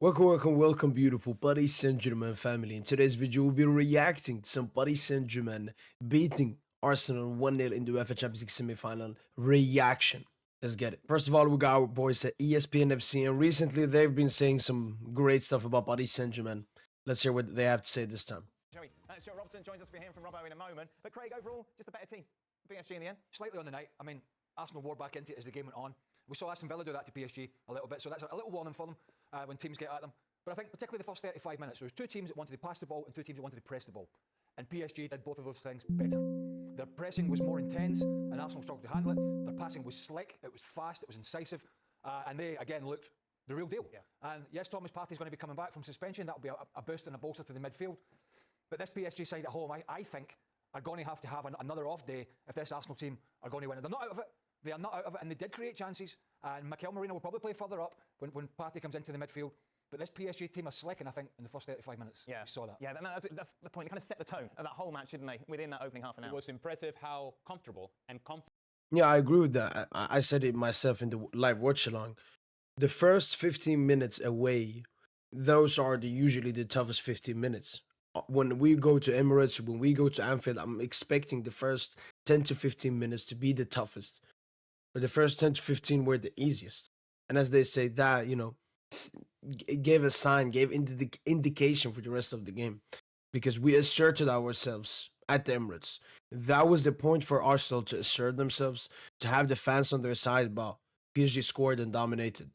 Welcome, beautiful Paris Saint Germain family. In today's video, we'll be reacting to some Paris Saint Germain beating Arsenal 1-0 in the UEFA Champions League semi-final reaction. Let's get it. First of all, we got our boys at ESPN FC, and recently they've been saying some great stuff about Paris Saint Germain. Let's hear what they have to say this time. Stuart Robson joins us for him from Robbo in a moment. But Craig, overall, just a better team. PSG in the end? Slightly on the night. I mean, Arsenal wore back into it as the game went on. We saw Aston Villa do that to PSG a little bit, so that's a little warning for them when teams get at them. But I think particularly the first 35 minutes, there was two teams that wanted to pass the ball and two teams that wanted to press the ball. And PSG did both of those things better. Their pressing was more intense, and Arsenal struggled to handle it. Their passing was slick, it was fast, it was incisive, and they, again, looked the real deal. Yeah. And yes, Thomas Partey's going to be coming back from suspension. That'll be a boost and a bolster to the midfield. But this PSG side at home, I think, are going to have another off day if this Arsenal team are going to win it. They're not out of it. They are not out of it, and they did create chances. And Mikel Merino will probably play further up when Partey comes into the midfield. But this PSG team are slicking, I think, in the first 35 minutes. Yeah. We saw that. Yeah, that's the point. They kind of set the tone of that whole match, didn't they, within that opening half an hour? It was impressive how comfortable and confident. Yeah, I agree with that. I said it myself in the live watch along. The first 15 minutes away, those are usually the toughest 15 minutes. When we go to Emirates, when we go to Anfield, I'm expecting the first 10 to 15 minutes to be the toughest. But the first 10 to 15 were the easiest. And as they say, that, it gave a sign, gave indication for the rest of the game. Because we asserted ourselves at the Emirates. That was the point for Arsenal to assert themselves, to have the fans on their side, but PSG scored and dominated.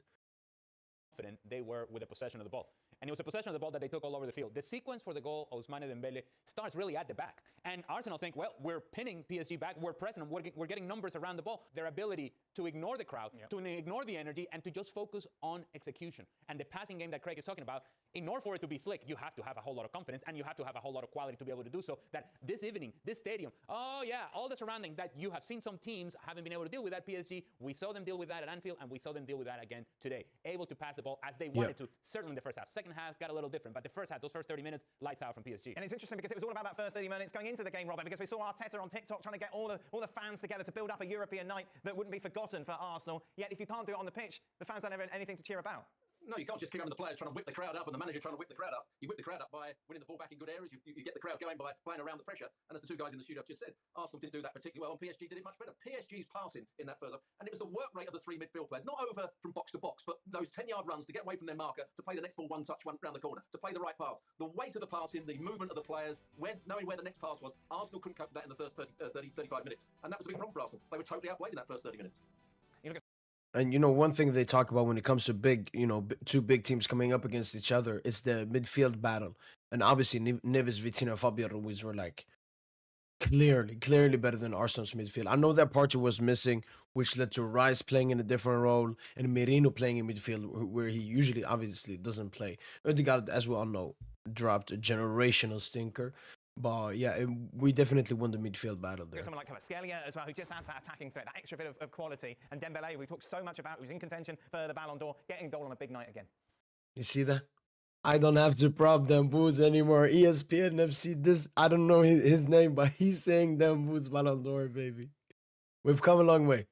They were with the possession of the ball. And it was a possession of the ball that they took all over the field. The sequence for the goal, Ousmane Dembele, starts really at the back. And Arsenal think, well, we're pinning PSG back, we're pressing them, we're getting numbers around the ball. Their ability to ignore the crowd, to ignore the energy, and to just focus on execution. And the passing game that Craig is talking about, in order for it to be slick, you have to have a whole lot of confidence, and you have to have a whole lot of quality to be able to do so. That this evening, this stadium, oh yeah, all the surrounding that you have seen some teams haven't been able to deal with at PSG. We saw them deal with that at Anfield, and we saw them deal with that again today. Able to pass the ball as they wanted to, certainly in the first half. Second half got a little different, but the first half, those first 30 minutes, lights out from PSG. And it's interesting because it was all about that first 30 minutes going into the game, Robert, because we saw Arteta on TikTok trying to get all the fans together to build up a European night that wouldn't be forgotten for Arsenal. Yet if you can't do it on the pitch, the fans don't have anything to cheer about. No, you can't just keep having the players trying to whip the crowd up and the manager trying to whip the crowd up. You whip the crowd up by winning the ball back in good areas. You get the crowd going by playing around the pressure. And as the two guys in the studio have just said, Arsenal didn't do that particularly well, and PSG did it much better. PSG's passing in that first half, and it was the work rate of the three midfield players, not over from box to box, but those 10-yard runs to get away from their marker, to play the next ball one touch round the corner, to play the right pass. The weight of the passing, the movement of the players, knowing where the next pass was, Arsenal couldn't cope with that in the first 35 minutes. And that was a big problem for Arsenal. They were totally outplayed in that first 30 minutes. And one thing they talk about when it comes to two big teams coming up against each other is the midfield battle. And obviously, Neves, Vitinha, Fabio Ruiz were clearly better than Arsenal's midfield. I know that Partey was missing, which led to Rice playing in a different role and Merino playing in midfield, where he usually obviously doesn't play. Odegaard, as we all know, dropped a generational stinker. But yeah, we definitely won the midfield battle there. Someone like Kvaratskhelia as well, who just adds that attacking threat, that extra bit of quality. And Dembele, we talked so much about, who's in contention for the Ballon d'Or, getting a goal on a big night again. You see that? I don't have to prop Dembouz anymore. ESPN FC, I don't know his name, but he's saying Dembouz Ballon d'Or, baby. We've come a long way.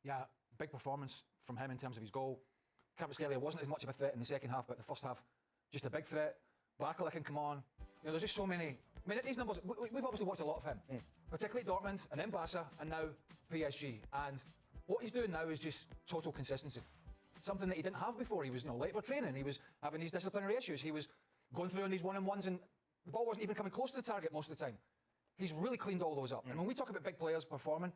Yeah, big performance from him in terms of his goal. Kvaratskhelia wasn't as much of a threat in the second half, but the first half, just a big threat. Barcola can come on. There's just so many. I mean, these numbers, we've obviously watched a lot of him, particularly Dortmund, and then Barca, and now PSG. And what he's doing now is just total consistency. Something that he didn't have before. He was late for training. He was having these disciplinary issues. He was going through on these one-on-ones, and the ball wasn't even coming close to the target most of the time. He's really cleaned all those up. And when we talk about big players performing,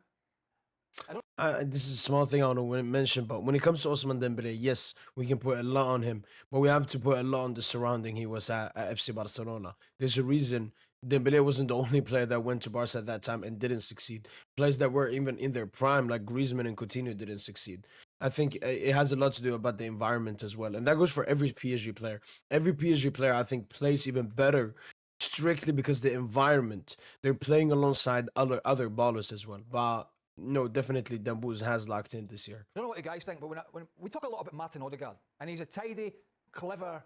this is a small thing I want to mention, but when it comes to Ousmane Dembele, yes, we can put a lot on him, but we have to put a lot on the surrounding he was at FC Barcelona. There's a reason Dembele wasn't the only player that went to Barca at that time and didn't succeed. Players that were even in their prime, like Griezmann and Coutinho, didn't succeed. I think it has a lot to do about the environment as well, and that goes for every PSG player. Every PSG player, I think, plays even better strictly because the environment. They're playing alongside other ballers as well, but no, definitely Dembouz has locked in this year. I don't know what the guys think, but when we talk a lot about Martin Odegaard, and he's a tidy, clever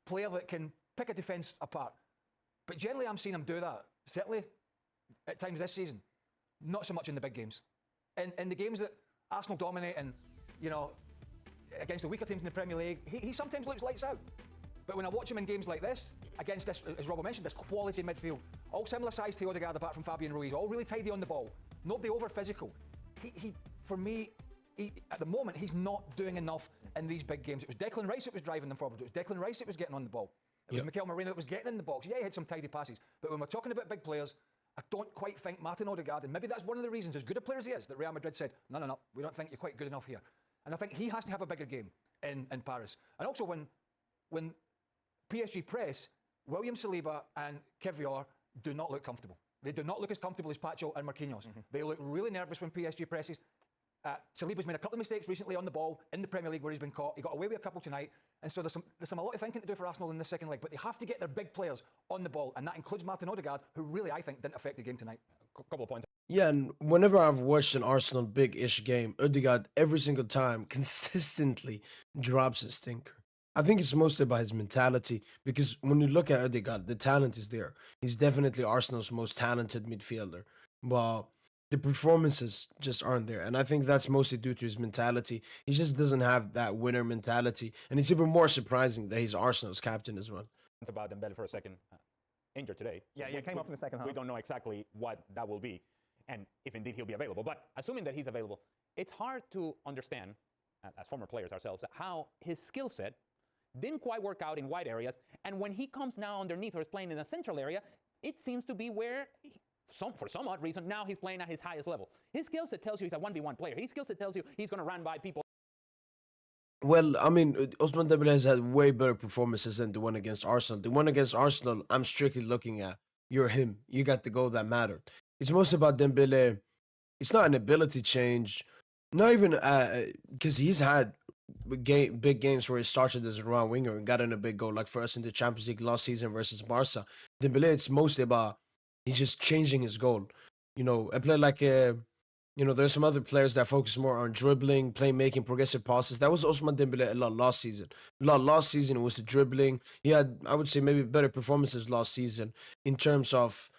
player that can pick a defence apart. But generally, I'm seeing him do that, certainly at times this season. Not so much in the big games. In the games that Arsenal dominate and, against the weaker teams in the Premier League, he sometimes looks lights out. But when I watch him in games like this, against this, as Robbie mentioned, this quality midfield, all similar size to Odegaard apart from Fabian Ruiz, all really tidy on the ball, nobody over physical. For me, at the moment, he's not doing enough in these big games. It was Declan Rice that was driving them forward. It was Declan Rice that was getting on the ball. It was Mikel Merino that was getting in the box. Yeah, he had some tidy passes. But when we're talking about big players, I don't quite think Martin Odegaard, and maybe that's one of the reasons, as good a player as he is, that Real Madrid said, no, we don't think you're quite good enough here. And I think he has to have a bigger game in Paris. And also when PSG press, William Saliba and Kivior do not look comfortable. They do not look as comfortable as Pacho and Marquinhos. They look really nervous when PSG presses. Saliba's made a couple of mistakes recently on the ball in the Premier League where he's been caught. He got away with a couple tonight. And so there's a lot of thinking to do for Arsenal in the second leg. But they have to get their big players on the ball. And that includes Martin Odegaard, who really, I think, didn't affect the game tonight. Couple of points. Yeah, and whenever I've watched an Arsenal big-ish game, Odegaard every single time consistently drops a stinker. I think it's mostly about his mentality, because when you look at Odegaard, the talent is there. He's definitely Arsenal's most talented midfielder, but the performances just aren't there. And I think that's mostly due to his mentality. He just doesn't have that winner mentality. And it's even more surprising that he's Arsenal's captain as well. About Dembele for a second. Injured today. Yeah, came off in the second half. We don't know exactly what that will be and if indeed he'll be available. But assuming that he's available, it's hard to understand, as former players ourselves, how his skill set didn't quite work out in wide areas. And when he comes now underneath or is playing in a central area, it seems to be where, for some odd reason, now he's playing at his highest level. His skill set tells you he's a 1v1 player. His skill set tells you he's going to run by people. Well, I mean, Ousmane Dembele has had way better performances than the one against Arsenal. The one against Arsenal, I'm strictly looking at, you're him. You got the goal that mattered. It's mostly about Dembele. It's not an ability change. Not even because he's had big games where he started as a right winger and got in a big goal, like for us in the Champions League last season versus Barca. Dembele, it's mostly about he's just changing his goal. You know, a player like there's some other players that focus more on dribbling, playmaking, progressive passes. That was Ousmane Dembele a lot last season. Last season, it was the dribbling. He had, I would say, maybe better performances last season in terms of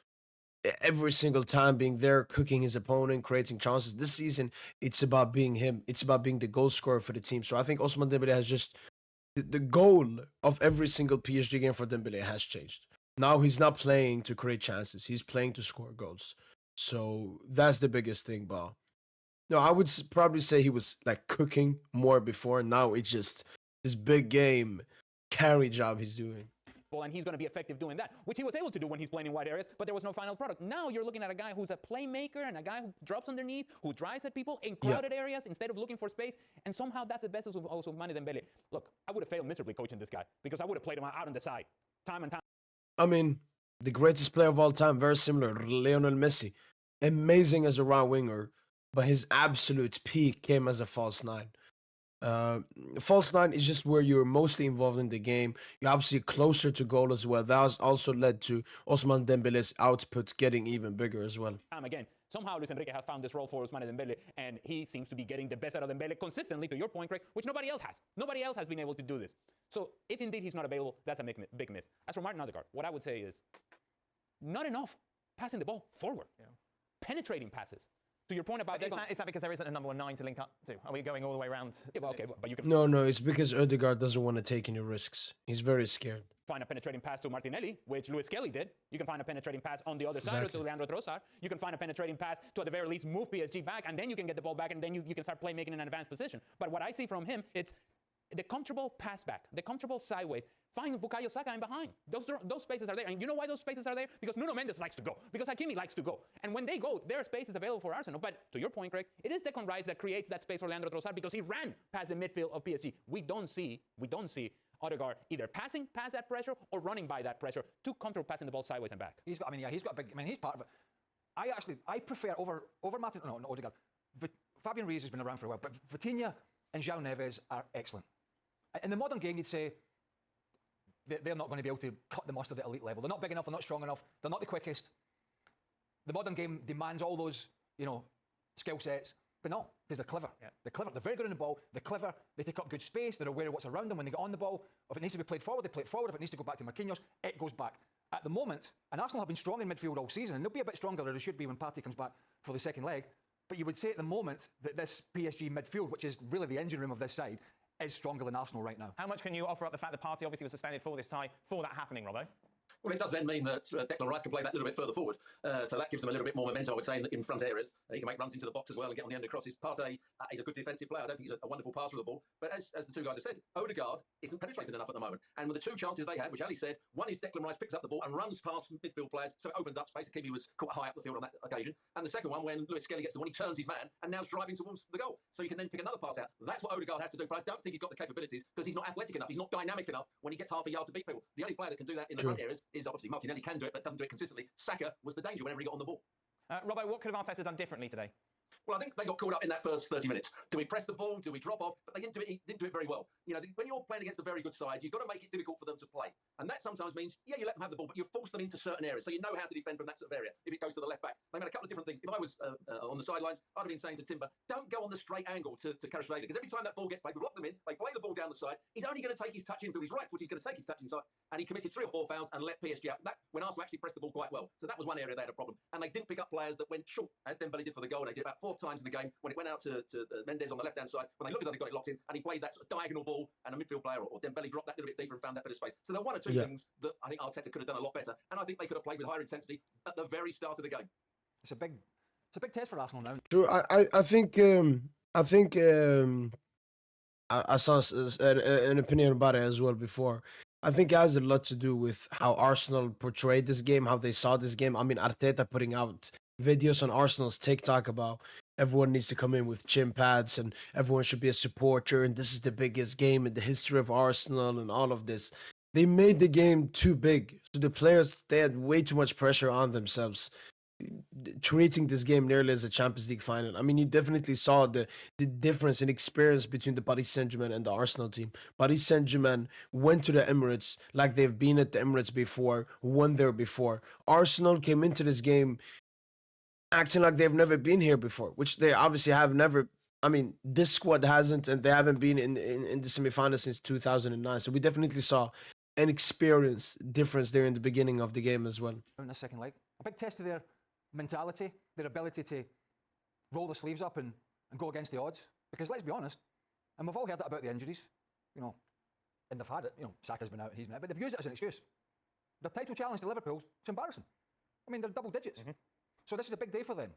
every single time being there, cooking his opponent, creating chances. This season, it's about being him. It's about being the goal scorer for the team. So I think Ousmane Dembele has just, the goal of every single PSG game for Dembele has changed. Now he's not playing to create chances. He's playing to score goals. So that's the biggest thing, but no, I would probably say he was like cooking more before. Now it's just this big game carry job he's doing. And he's going to be effective doing that, which he was able to do when he's playing in wide areas, but there was no final product. Now you're looking at a guy who's a playmaker and a guy who drops underneath, who drives at people in crowded areas instead of looking for space, and somehow that's the best of Ousmane Dembele. Look, I would have failed miserably coaching this guy because I would have played him out on the side, time and time. I mean, the greatest player of all time, very similar, Lionel Messi. Amazing as a right winger, but his absolute peak came as a false nine. False nine is just where you're mostly involved in the game. You're obviously closer to goal as well. That has also led to Ousmane Dembele's output getting even bigger as well. Again, somehow Luis Enrique has found this role for Ousmane Dembele, and he seems to be getting the best out of Dembele consistently, to your point, Craig, which nobody else has. Nobody else has been able to do this. So if indeed he's not available, that's a big miss. As for Martin Odegaard, what I would say is not enough passing the ball forward. Penetrating passes. To your point about... Is that because there isn't a number 9 to link up to? Are we going all the way around? Yeah, well, okay, but you can... No, it's because Odegaard doesn't want to take any risks. He's very scared. Find a penetrating pass to Martinelli, which Luis Kelly did. You can find a penetrating pass on the other side to Leandro Trossard. You can find a penetrating pass to, at the very least, move PSG back, and then you can get the ball back, and then you can start playmaking in an advanced position. But what I see from him, it's the comfortable pass back, the comfortable sideways. Find Bukayo Saka in behind. Those spaces are there. And you know why those spaces are there? Because Nuno Mendes likes to go. Because Hakimi likes to go. And when they go, there are spaces available for Arsenal. But to your point, Craig, it is Declan Rice that creates that space for Leandro Trossard because he ran past the midfield of PSG. We don't see Odegaard either passing past that pressure or running by that pressure. Too comfortable passing the ball sideways and back. He's got a big... he's part of it. I prefer over Martin... No, not Odegaard. Fabian Ruiz has been around for a while, but Vitinha and João Neves are excellent. In the modern game, you'd say they're not going to be able to cut the mustard at elite level. They're not big enough, they're not strong enough, they're not the quickest. The modern game demands all those, skill sets, but no, because they're clever. Yeah. They're clever, they're very good on the ball, they're clever, they take up good space, they're aware of what's around them when they get on the ball. If it needs to be played forward, they play it forward. If it needs to go back to Marquinhos, it goes back. At the moment, and Arsenal have been strong in midfield all season, and they'll be a bit stronger than they should be when Partey comes back for the second leg, but you would say at the moment that this PSG midfield, which is really the engine room of this side, is stronger than Arsenal right now. How much can you offer up the fact the party obviously was suspended for this tie, for that happening, Robbo? Well, it does then mean that Declan Rice can play that little bit further forward. So that gives them a little bit more momentum, I would say, in front areas. He can make runs into the box as well and get on the end of crosses. Partey is a good defensive player. I don't think he's a wonderful passer of the ball. But as the two guys have said, Odegaard isn't penetrated enough at the moment. And with the two chances they had, which Ali said, one is Declan Rice picks up the ball and runs past midfield players, so it opens up space. Kiwi was caught high up the field on that occasion. And the second one, when Lewis Skelly gets the one, he turns his man and now's driving towards the goal. So you can then pick another pass out. That's what Odegaard has to do. But I don't think he's got the capabilities because he's not athletic enough. He's not dynamic enough when he gets half a yard to beat people. The only player that can do that in the front areas is obviously Martinelli can do it, but doesn't do it consistently. Saka was the danger whenever he got on the ball. Robbo, what could have Arteta done differently today? Well, I think they got caught up in that first 30 minutes. Do we press the ball? Do we drop off? But they didn't do it very well. You know, when you're playing against a very good side, you've got to make it difficult for them to play. And that sometimes means, yeah, you let them have the ball, but you force them into certain areas. So you know how to defend from that sort of area. If it goes to the left back, they made a couple of different things. If I was on the sidelines, I'd have been saying to Timber, don't go on the straight angle to Karasveda, because every time that ball gets played, we lock them in, they play the ball down the side. He's only going to take his touch in through his right foot. He's going to take his touch inside. And he committed 3 or 4 fouls and let PSG out. That when Arsenal actually pressed the ball quite well. So that was one area they had a problem. And they didn't pick up players that went short, as Dembele did for the goal. They did about 4 times in the game when it went out to Mendes on the left-hand side. When they looked as though they got it locked in, and he played that sort of diagonal ball, and a midfield player or Dembele dropped that little bit deeper and found that bit of space. So there are 1 or 2 things that I think Arteta could have done a lot better. And I think they could have played with higher intensity at the very start of the game. It's a big test for Arsenal now. True. I think I saw an opinion about it as well before. I think it has a lot to do with how Arsenal portrayed this game, how they saw this game. I mean, Arteta putting out videos on Arsenal's TikTok about everyone needs to come in with chin pads and everyone should be a supporter and this is the biggest game in the history of Arsenal and all of this. They made the game too big. So the players, they had way too much pressure on themselves, treating this game nearly as a Champions League final. I mean, you definitely saw the difference in experience between the Paris Saint Germain and the Arsenal team. Paris Saint Germain went to the Emirates like they've been at the Emirates before, won there before. Arsenal came into this game acting like they've never been here before, which they obviously have never. I mean, this squad hasn't, and they haven't been in the semifinals since 2009. So we definitely saw an experience difference there in the beginning of the game as well. In the second leg, a big test of their mentality, their ability to roll the sleeves up and go against the odds. Because let's be honest, and we've all heard that about the injuries, you know, and they've had it. You know, Saka's been out, he's been out, but they've used it as an excuse. The title challenge to Liverpool, it's embarrassing. I mean, they're double digits. So this is a big day for them.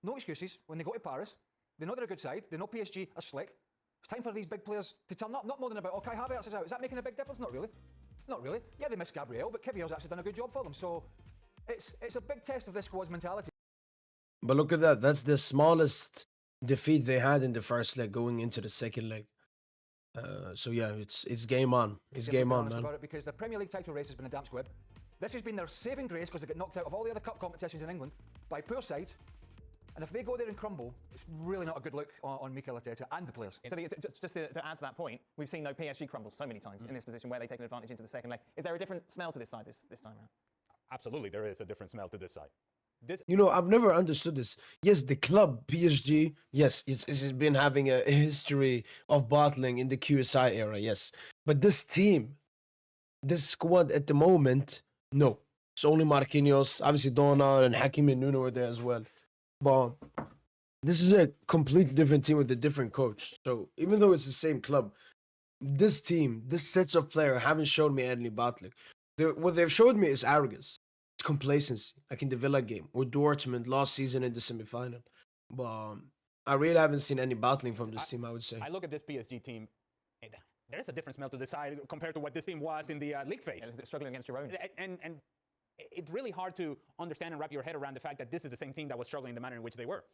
No excuses. When they go to Paris, they know they're a good side. They know PSG are slick. It's time for these big players to turn up. Not more than about, okay, Havertz is out. Is that making a big difference? Not really. Not really. Yeah, they missed Gabriel, but Kivior's actually done a good job for them. So it's a big test of this squad's mentality. But look at that. That's the smallest defeat they had in the first leg going into the second leg. So yeah, it's game on. It's game on, man. About it because the Premier League title race has been a damn squib. This has been their saving grace because they get knocked out of all the other cup competitions in England by poor sides. And if they go there and crumble, it's really not a good look on Mikel Arteta and the players. So just to add to that point, we've seen though PSG crumble so many times in this position where they take an advantage into the second leg. Is there a different smell to this side this time around? Absolutely, there is a different smell to this side. You know, I've never understood this. Yes, the club, PSG, yes, it's been having a history of bottling in the QSI era, yes. But this team, this squad at the moment, no. It's only Marquinhos, obviously Donnarumma and Hakim and Nuno are there as well. But this is a completely different team with a different coach. So even though it's the same club, this team, this sets of players haven't shown me any bottling. What they've showed me is arrogance. It's complacency, like in the Villa game or Dortmund last season in the semi-final. But I really haven't seen any battling from this team, I would say. I look at this PSG team, there's a different smell to the side compared to what this team was in the league phase. Yeah, struggling against your own. And it's really hard to understand and wrap your head around the fact that this is the same team that was struggling in the manner in which they were.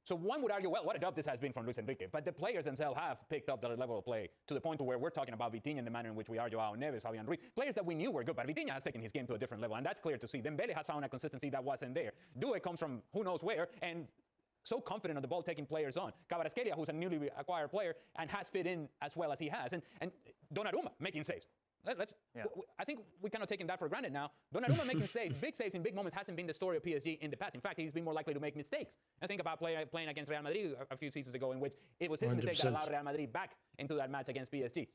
So one would argue, well, what a job this has been from Luis Enrique. But the players themselves have picked up their level of play to the point to where we're talking about Vitinha and the manner in which we are Joao Neves, Fabian Ruiz. Players that we knew were good, but Vitinha has taken his game to a different level, and that's clear to see. Dembele has found a consistency that wasn't there. Due comes from who knows where, and so confident of the ball taking players on. Kvaratskhelia, who's a newly acquired player and has fit in as well as he has. And Donnarumma making saves. I think we kind of taken that for granted now. Donnarumma making saves, big saves in big moments hasn't been the story of PSG in the past. In fact, he's been more likely to make mistakes. I think about playing against Real Madrid a few seasons ago in which it was his 100%. Mistake that allowed Real Madrid back into that match against PSG.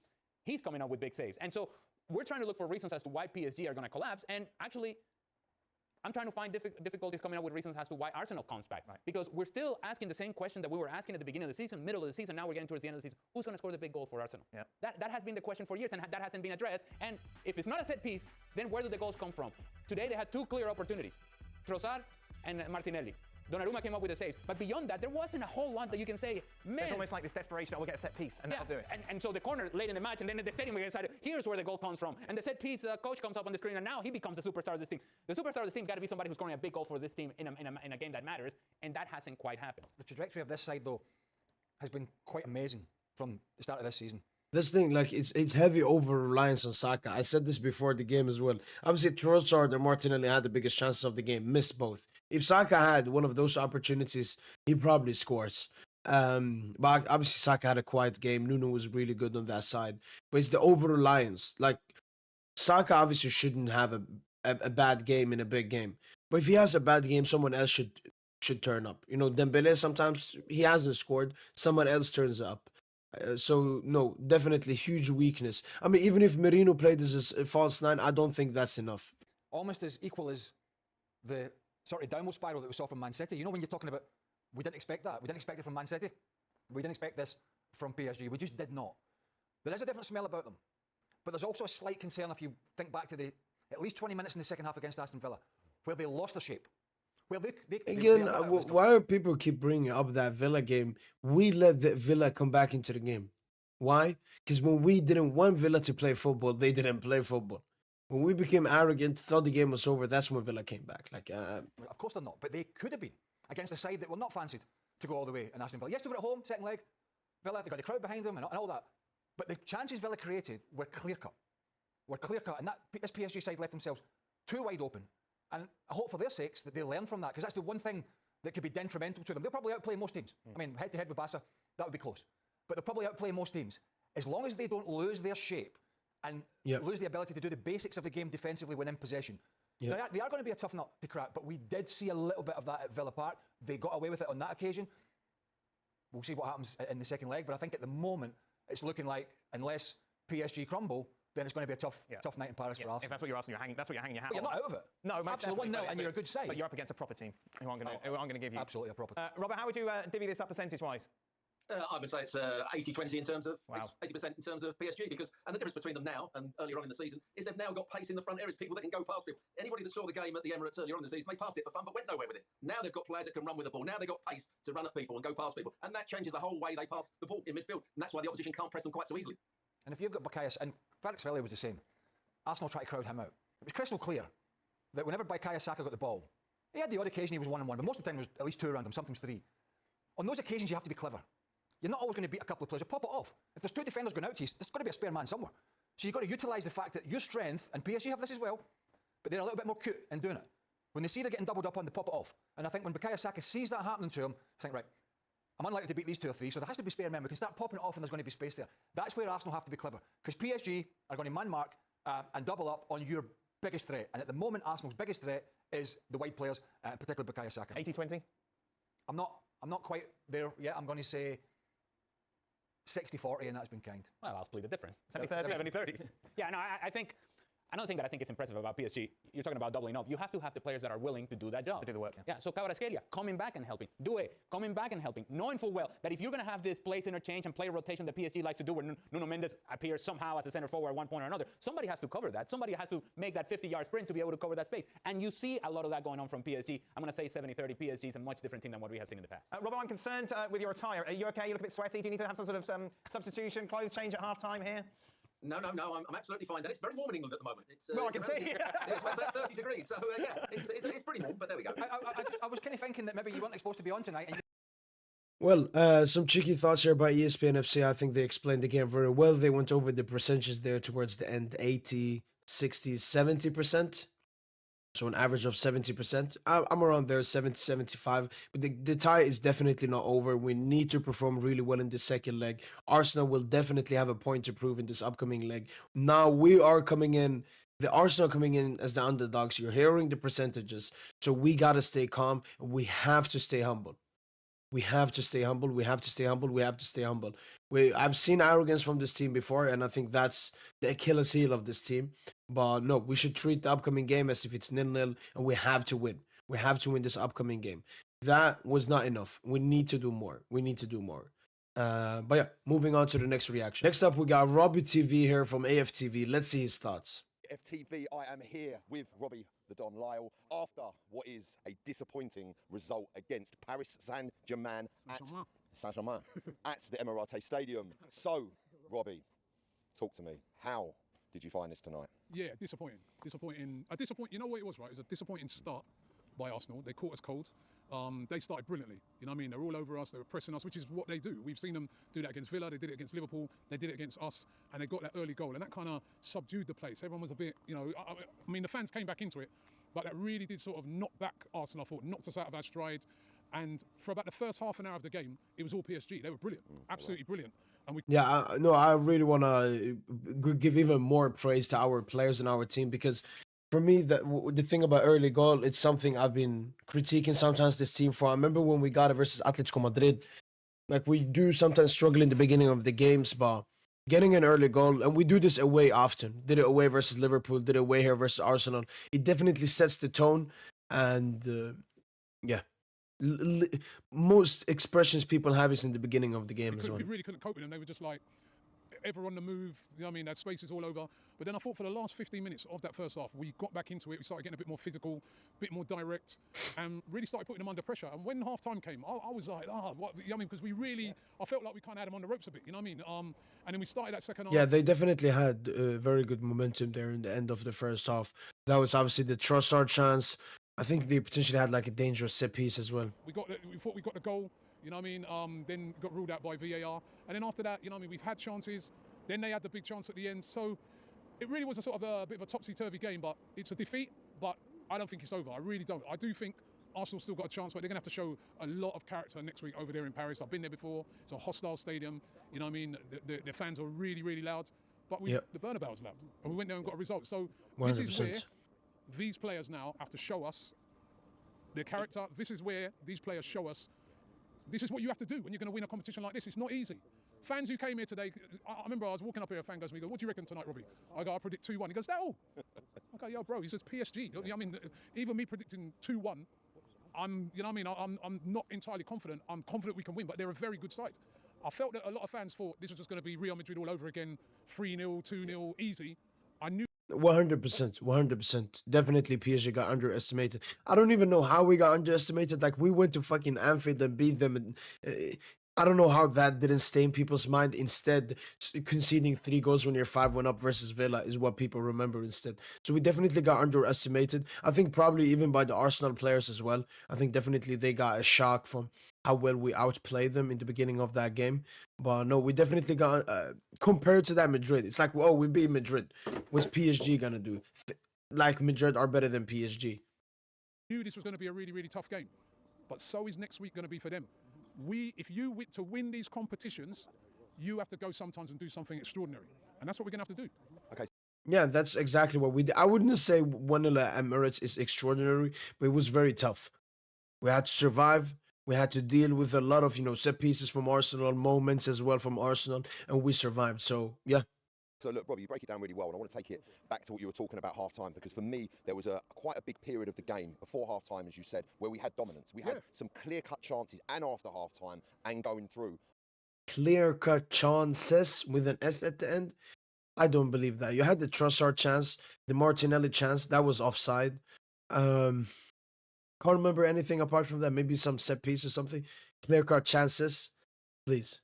He's coming up with big saves. And so we're trying to look for reasons as to why PSG are going to collapse. And actually, I'm trying to find difficulties coming up with reasons as to why Arsenal comes back. Right. Because we're still asking the same question that we were asking at the beginning of the season, middle of the season. Now we're getting towards the end of the season. Who's going to score the big goal for Arsenal? Yeah. That has been the question for years, and that hasn't been addressed. And if it's not a set piece, then where do the goals come from? Today they had two clear opportunities, Trossard and Martinelli. Donnarumma came up with the saves. But beyond that, there wasn't a whole lot that you can say, man. It's almost like this desperation, we'll get a set piece, and that'll do it. And so the corner late in the match, and then at the stadium we decided, here's where the goal comes from. And the set piece coach comes up on the screen, and now he becomes the superstar of this team. The superstar of this team got to be somebody who's scoring a big goal for this team in a game that matters, and that hasn't quite happened. The trajectory of this side, though, has been quite amazing from the start of this season. This thing, like, it's heavy over reliance on Saka. I said this before the game as well. Obviously, Trossard and Martinelli had the biggest chances of the game, missed both. If Saka had one of those opportunities, he probably scores. But obviously, Saka had a quiet game. Nuno was really good on that side. But it's the over reliance. Like, Saka obviously shouldn't have a bad game in a big game. But if he has a bad game, someone else should turn up. You know, Dembele, sometimes he hasn't scored. Someone else turns up. So, no, definitely huge weakness. I mean, even if Merino played as a false nine, I don't think that's enough. Almost as equal as the sort of downward spiral that we saw from Man City. You know, when you're talking about, we didn't expect that. We didn't expect it from Man City. We didn't expect this from PSG. We just did not. There is a different smell about them. But there's also a slight concern if you think back to the at least 20 minutes in the second half against Aston Villa, where they lost their shape. Well, Again, why do people keep bringing up that Villa game? We let the Villa come back into the game. Why? Because when we didn't want Villa to play football, they didn't play football. When we became arrogant, thought the game was over, that's when Villa came back. Like, of course they're not, but they could have been against a side that were not fancied to go all the way in Aston Villa. Yes, they were at home, second leg. Villa, they got the crowd behind them and all that. But the chances Villa created were clear-cut. And this PSG side left themselves too wide open. And I hope for their sakes that they learn from that, because that's the one thing that could be detrimental to them. They'll probably outplay most teams. I mean, head-to-head with Barca, that would be close. But they'll probably outplay most teams. As long as they don't lose their shape and lose the ability to do the basics of the game defensively when in possession. Now, they are going to be a tough nut to crack, but we did see a little bit of that at Villa Park. They got away with it on that occasion. We'll see what happens in the second leg, but I think at the moment, it's looking like, unless PSG crumble, then it's going to be a tough night in Paris for Arsenal. If that's what you're asking, that's what you're hanging your hat But on. you're not out of it. No, most absolutely definitely, 1-0, and you're a good side. But you're up against a proper team who aren't going to give you. Absolutely a proper team. Robert, how would you divvy this up percentage-wise? I would say it's 80-20 in terms of Wow. 80% in terms of PSG, because and the difference between them now and earlier on in the season is they've now got pace in the front areas, people that can go past people. Anybody that saw the game at the Emirates earlier on in the season, they passed it for fun but went nowhere with it. Now they've got players that can run with the ball. Now they've got pace to run at people and go past people, and that changes the whole way they pass the ball in midfield, and that's why the opposition can't press them quite so easily. And if you've got Bukayo, and Kvaratskhelia was the same, Arsenal tried to crowd him out. It was crystal clear that whenever Bukayo Saka got the ball, he had the odd occasion he was 1-on-1, but most of the time there was at least two around him, sometimes three. On those occasions, you have to be clever. You're not always going to beat a couple of players. You pop it off. If there's two defenders going out to you, there's got to be a spare man somewhere. So you've got to utilise the fact that your strength, and PSG have this as well, but they're a little bit more cute in doing it. When they see they're getting doubled up on, they pop it off. And I think when Bukayo Saka sees that happening to him, I think, right, I'm unlikely to beat these two or three, so there has to be spare men. We can start popping it off and there's going to be space there. That's where Arsenal have to be clever, because PSG are going to man mark and double up on your biggest threat. And at the moment, Arsenal's biggest threat is the wide players, particularly Bukayo Saka. 80-20? I'm not quite there yet. I'm going to say 60-40, and that's been kind. Well, I'll split the difference. 70-30. 70-30. Yeah, no, I think another thing that I think is impressive about PSG, you're talking about doubling up. You have to have the players that are willing to do that job. To do the work, Yeah, so Kvaratskhelia coming back and helping. Doué coming back and helping. Knowing full well that if you're going to have this place interchange and player rotation that PSG likes to do, where Nuno Mendes appears somehow as a center forward at one point or another, somebody has to cover that. Somebody has to make that 50-yard sprint to be able to cover that space. And you see a lot of that going on from PSG. I'm going to say 70-30. PSG is a much different team than what we have seen in the past. Robert, I'm concerned with your attire. Are you okay? You look a bit sweaty. Do you need to have some sort of substitution, clothes change at half-time here? No, I'm absolutely fine. And it's very warm in England at the moment. It's, Well, I can see. It's about 30 degrees, so yeah, it's pretty warm, but there we go. I was kind of thinking that maybe you weren't supposed to be on tonight. And Well, some cheeky thoughts here by ESPN FC. I think they explained the game very well. They went over the percentages there towards the end, 80, 60, 70%. So an average of 70%. I'm around there, 70, 75. But the tie is definitely not over. We need to perform really well in the second leg. Arsenal will definitely have a point to prove in this upcoming leg. Now we are coming in, the Arsenal coming in as the underdogs. You're hearing the percentages. So we got to stay calm. We have to stay humble. We have to stay humble. We have to stay humble. We have to stay humble. I've seen arrogance from this team before, and I think that's the Achilles heel of this team. But no, we should treat the upcoming game as if it's 0-0, and we have to win. We have to win this upcoming game. That was not enough. We need to do more. We need to do more. But yeah, moving on to the next reaction. Next up, we got Robbie TV here from AFTV. Let's see his thoughts. FTV, I am here with Robbie the Don Lyle after what is a disappointing result against Paris Saint Germain at the Emirate Stadium. So, Robbie, talk to me. How did you find this tonight? Yeah, disappointing. You know what it was, right? It was a disappointing start by Arsenal. They caught us cold. They started brilliantly. You know what I mean? They're all over us. They were pressing us, which is what they do. We've seen them do that against Villa. They did it against Liverpool. They did it against us, and they got that early goal, and that kind of subdued the place. Everyone was a bit, you know. I mean, the fans came back into it, but that really did sort of knock back Arsenal. I thought knocked us out of our stride. And for about the first half an hour of the game, it was all PSG. They were brilliant, absolutely brilliant. And we I really want to give even more praise to our players and our team, because for me, the thing about early goal, it's something I've been critiquing sometimes this team for. I remember when we got it versus Atletico Madrid, like we do sometimes struggle in the beginning of the games, but getting an early goal, and we do this away often. Did it away versus Liverpool, did it away here versus Arsenal. It definitely sets the tone, and yeah. Most expressions people have is in the beginning of the game as well. We really couldn't cope with them. They were just like, ever on the move, you know what I mean? That space is all over. But then I thought for the last 15 minutes of that first half, we got back into it. We started getting a bit more physical, a bit more direct, and really started putting them under pressure. And when half time came, I was like, what? You know what I mean? Because I felt like we kind of had them on the ropes a bit, you know what I mean? And then we started that second half. Yeah, they definitely had very good momentum there in the end of the first half. That was obviously the Trossard chance. I think they potentially had like a dangerous set piece as well. We thought we got the goal, you know what I mean? Then got ruled out by VAR. And then after that, you know what I mean? We've had chances. Then they had the big chance at the end. So it really was a sort of a bit of a topsy-turvy game, but it's a defeat. But I don't think it's over. I really don't. I do think Arsenal still got a chance, but they're going to have to show a lot of character next week over there in Paris. I've been there before. It's a hostile stadium. You know what I mean? The fans are really, really loud. But the Bernabeu was loud. And we went there and got a result. So 100%. This is where these players now have to show us their character. This is where these players show us this is what you have to do when you're going to win a competition like this. It's not easy. Fans who came here today, I remember I was walking up here, a fan goes to me, what do you reckon tonight, Robbie? I go, I predict 2-1. He goes, that all? I go, yo, bro, he says PSG. I mean, even me predicting 2-1, you know what I mean? I'm not entirely confident. I'm confident we can win, but they're a very good side. I felt that a lot of fans thought this was just going to be Real Madrid all over again, 3-0, 2-0, easy. I knew 100%. Definitely PSG got underestimated. I don't even know how we got underestimated. Like, we went to fucking Anfield and beat them, and I don't know how that didn't stay in people's mind. Instead, conceding 3 goals when you're 5-1 up versus Villa is what people remember instead. So we definitely got underestimated. I think probably even by the Arsenal players as well. I think definitely they got a shock from how well we outplayed them in the beginning of that game. But no, we definitely got, compared to that Madrid, it's like, whoa, we beat Madrid. What's PSG gonna do? Like, Madrid are better than PSG. Knew this was going to be a really, really tough game. But so is next week going to be for them. To win these competitions, you have to go sometimes and do something extraordinary. And that's what we're going to have to do. Okay. Yeah, that's exactly what we did. I wouldn't say 1-0 at Emirates is extraordinary, but it was very tough. We had to survive. We had to deal with a lot of, set pieces from Arsenal, moments as well from Arsenal, and we survived. So, yeah. So look, Robbie, you break it down really well, and I want to take it back to what you were talking about half-time, because for me, there was quite a big period of the game before half-time, as you said, where we had dominance. We had some clear-cut chances, and after half-time, and going through. Clear-cut chances with an S at the end? I don't believe that. You had the Trossard chance, the Martinelli chance, that was offside. Can't remember anything apart from that. Maybe some set piece or something. Clear-cut chances, please.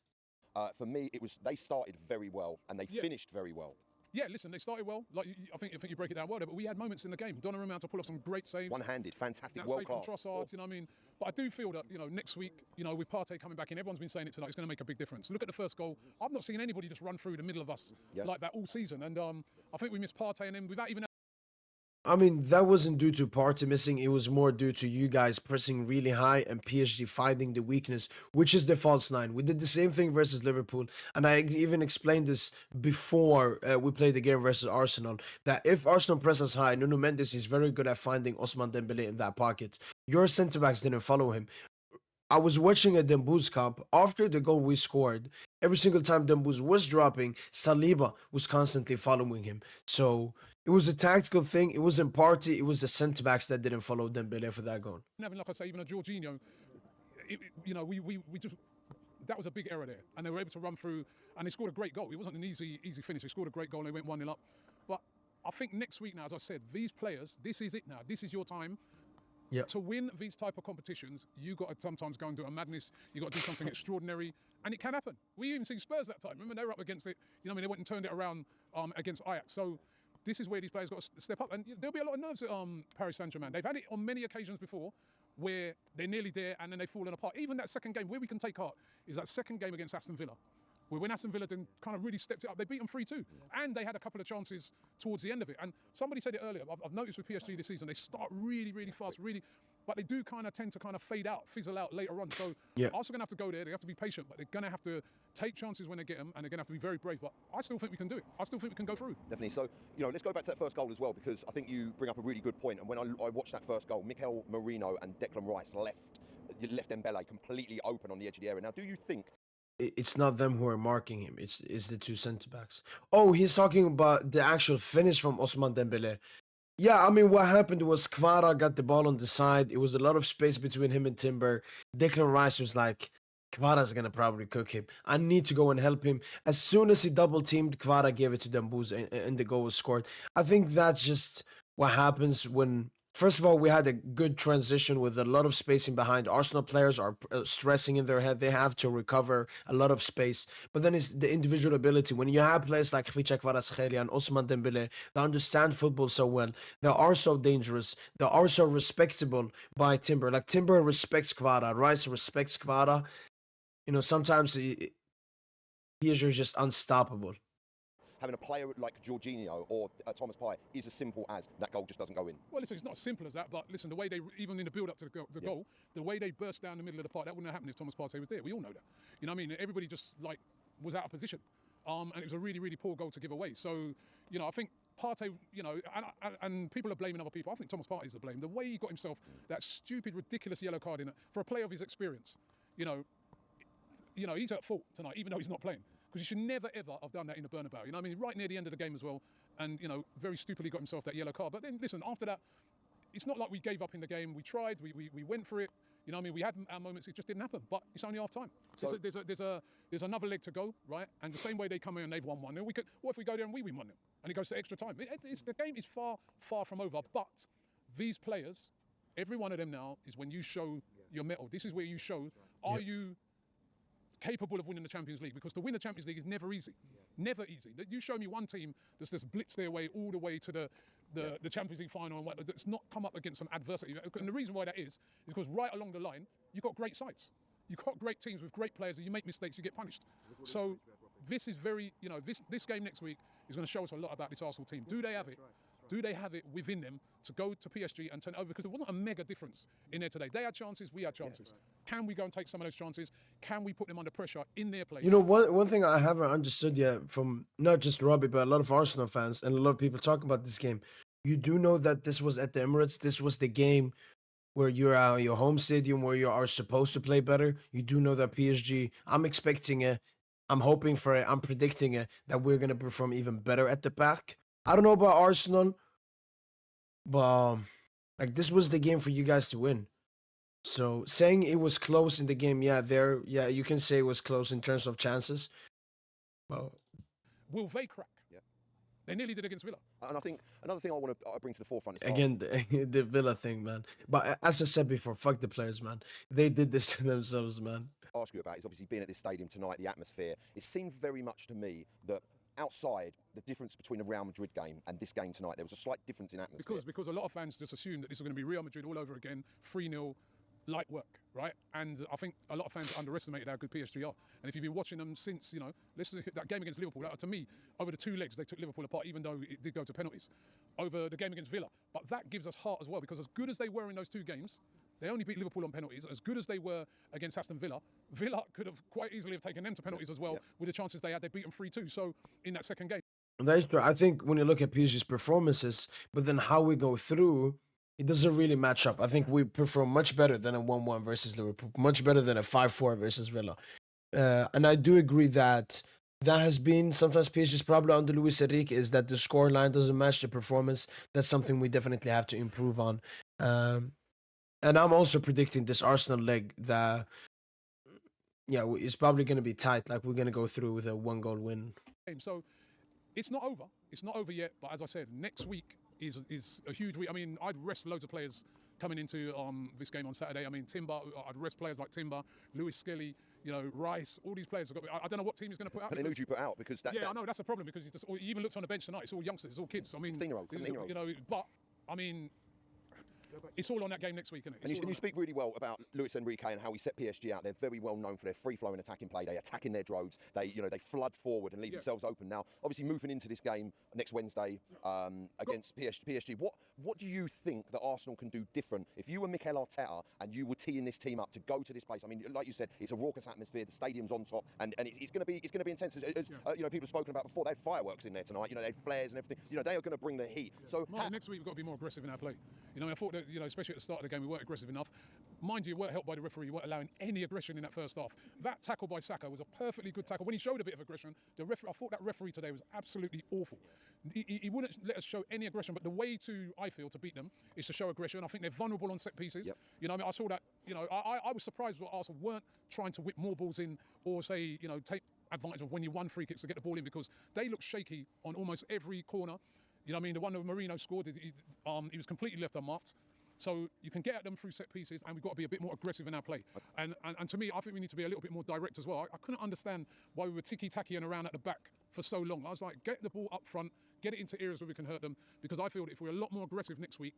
For me, they started very well, and they finished very well. Yeah, listen, they started well. Like I think you break it down well there, but we had moments in the game. Donnarumma had to pull off some great saves. One-handed, fantastic, that world save class. From Trossard, you know what I mean? But I do feel that, next week, with Partey coming back in, everyone's been saying it tonight, it's going to make a big difference. Look at the first goal. I've not seen anybody just run through the middle of us like that all season. And I think we missed Partey, and then without even... I mean, that wasn't due to Partey missing. It was more due to you guys pressing really high and PSG finding the weakness, which is the false nine. We did the same thing versus Liverpool. And I even explained this before we played the game versus Arsenal, that if Arsenal presses high, Nuno Mendes is very good at finding Ousmane Dembele in that pocket. Your centre-backs didn't follow him. I was watching a Dembouz camp after the goal we scored. Every single time Dembouz was dropping, Saliba was constantly following him. So it was a tactical thing. It wasn't party. It was the centre backs that didn't follow Dembele for that goal. Having, like I say, even a Jorginho, you know, we just, that was a big error there, and they were able to run through, and they scored a great goal. It wasn't an easy finish. They scored a great goal, and they went 1-0 up. But I think next week now, as I said, these players, this is it now. This is your time. Yeah. To win these type of competitions, you got to sometimes go and do a madness. You got to do something extraordinary, and it can happen. We even seen Spurs that time. Remember, they were up against it. You know, I mean, they went and turned it around against Ajax. So this is where these players got to step up, and there'll be a lot of nerves at Paris Saint Germain. They've had it on many occasions before, where they're nearly there and then they've fallen apart. Even that second game, where we can take heart, is that second game against Aston Villa, where when Aston Villa then kind of really stepped it up, they beat them 3-2, and they had a couple of chances towards the end of it. And somebody said it earlier, I've noticed with PSG this season, they start really, really fast, but they do kind of tend to kind of fade out, fizzle out later on. So Yeah. Arsenal going to have to go there. They have to be patient, but they're going to have to take chances when they get them, and they're going to have to be very brave. But I still think we can do it. I still think we can go through. Definitely. So, you know, let's go back to that first goal as well, because I think you bring up a really good point. And when I watched that first goal, Mikel Merino and Declan Rice left Dembele completely open on the edge of the area. Now, do you think It's not them who are marking him. It's the two centre backs. Oh, he's talking about the actual finish from Ousmane Dembele. Yeah, I mean, what happened was Kvara got the ball on the side. It was a lot of space between him and Timber. Declan Rice was like, Kvara's going to probably cook him. I need to go and help him. As soon as he double-teamed, Kvara gave it to Dembouz, and the goal was scored. I think that's just what happens when... First of all, we had a good transition with a lot of spacing behind. Arsenal players are stressing in their head. They have to recover a lot of space. But then it's the individual ability. When you have players like Khvicha Kvaratskhelia and Ousmane Dembele, they understand football so well. They are so dangerous. They are so respectable by Timber. Like, Timber respects Kvara. Rice respects Kvara. You know, sometimes PSG is just unstoppable. having a player like Jorginho or Thomas Partey is as simple as that goal just doesn't go in? Well, listen, it's not as simple as that, but listen, the way they, even in the build-up to the goal, the way they burst down the middle of the park, that wouldn't have happened if Thomas Partey was there. We all know that. You know what I mean? Everybody just, like, was out of position. And it was a really, really poor goal to give away. So, you know, I think Partey, you know, and people are blaming other people. I think Thomas Partey's to blame. The way he got himself that stupid, ridiculous yellow card in it, for a player of his experience, you know, he's at fault tonight, even though he's not playing. Because he should never, ever have done that in the Bernabeu. You know what I mean? Right near the end of the game as well. And, you know, very stupidly got himself that yellow card. But then, listen, after that, it's not like we gave up in the game. We tried, we went for it. You know what I mean? We had our moments, it just didn't happen. But it's only half time. So there's another leg to go, right? And the same way they come in and they've won 1-0, what if we go there and we win 1-0? And it goes to extra time. The game is far, far from over. But these players, every one of them now, is when you show your mettle. This is where you show, are you capable of winning the Champions League? Because to win the Champions League is never easy. Never easy. You show me one team that's just blitzed their way all the way to the Champions League final and what, that's not come up against some adversity. And the reason why that is because right along the line, you've got great sides. You've got great teams with great players, and you make mistakes, you get punished. So this is very, you know, this game next week is going to show us a lot about this Arsenal team. Do they have it? Do they have it within them to go to PSG and turn it over? Because there wasn't a mega difference in there today. They had chances, we had chances. Can we go and take some of those chances? Can we put them under pressure in their place? You know, one thing I haven't understood yet from not just Robbie, but a lot of Arsenal fans and a lot of people talking about this game. You do know that this was at the Emirates. This was the game where you're at your home stadium where you are supposed to play better. You do know that PSG, I'm expecting it. I'm hoping for it. I'm predicting it, that we're going to perform even better at the back. I don't know about Arsenal, but like this was the game for you guys to win. So saying it was close in the game, you can say it was close in terms of chances. Well, will they crack? Yeah. They nearly did against Villa. And I think another thing I want to bring to the forefront is again, the Villa thing, man. But as I said before, fuck the players, man. They did this to themselves, man. Ask you about is obviously being at this stadium tonight, the atmosphere. It seemed very much to me that outside, the difference between a Real Madrid game and this game tonight, there was a slight difference in atmosphere. Because a lot of fans just assume that this is going to be Real Madrid all over again, 3-0, light work, right? And I think a lot of fans underestimated how good PSG are. And if you've been watching them since, you know, listen to that game against Liverpool, to me, over the two legs, they took Liverpool apart, even though it did go to penalties, over the game against Villa. But that gives us heart as well, because as good as they were in those two games, they only beat Liverpool on penalties. As good as they were against Aston Villa, Villa could have quite easily have taken them to penalties as well with the chances they had. They beat them 3-2. So in that second game. That is true. I think when you look at PSG's performances, but then how we go through, it doesn't really match up. I think we perform much better than a 1-1 versus Liverpool, much better than a 5-4 versus Villa. And I do agree that that has been sometimes PSG's problem under Luis Enrique, is that the score line doesn't match the performance. That's something we definitely have to improve on. And I'm also predicting this Arsenal leg that, yeah, it's probably going to be tight. Like, we're going to go through with a 1-goal win. So it's not over. It's not over yet. But as I said, next week is a huge week. I mean, I'd rest loads of players coming into this game on Saturday. I mean, Timber, I'd rest players like Timber, Lewis Skelly, Rice, all these players. I don't know what team he's going to put out. But who do you put out? Because I know that's a problem, because he even looks on the bench tonight. It's all youngsters, it's all kids. I mean, 16-year-olds, 17-year-olds. But I mean, it's all on that game next week, isn't it? And you speak really well about Luis Enrique and how he set PSG out. They're very well known for their free-flowing attacking play. They attack in their droves. They flood forward and leave themselves open. Now, obviously, moving into this game next Wednesday against PSG, what do you think that Arsenal can do different? If you were Mikel Arteta and you were teeing this team up to go to this place, I mean, like you said, it's a raucous atmosphere. The stadium's on top, and it's going to be intense. As people have spoken about before, they had fireworks in there tonight. They had flares and everything. They are going to bring the heat. So next week we've got to be more aggressive in our play. I thought that, especially at the start of the game, we weren't aggressive enough. Mind you, weren't helped by the referee. We weren't allowing any aggression in that first half. That tackle by Saka was a perfectly good tackle. When he showed a bit of aggression, I thought that referee today was absolutely awful. He wouldn't let us show any aggression, but the way I feel, to beat them is to show aggression. I think they're vulnerable on set pieces. Yep. I saw that. I was surprised that Arsenal weren't trying to whip more balls in, or say, take advantage of when you won free kicks to get the ball in, because they looked shaky on almost every corner. The one that Marino scored, he was completely left unmarked. So you can get at them through set pieces, and we've got to be a bit more aggressive in our play. And to me, I think we need to be a little bit more direct as well. I couldn't understand why we were ticky-tackying around at the back for so long. I was like, get the ball up front, get it into areas where we can hurt them, because I feel that if we're a lot more aggressive next week,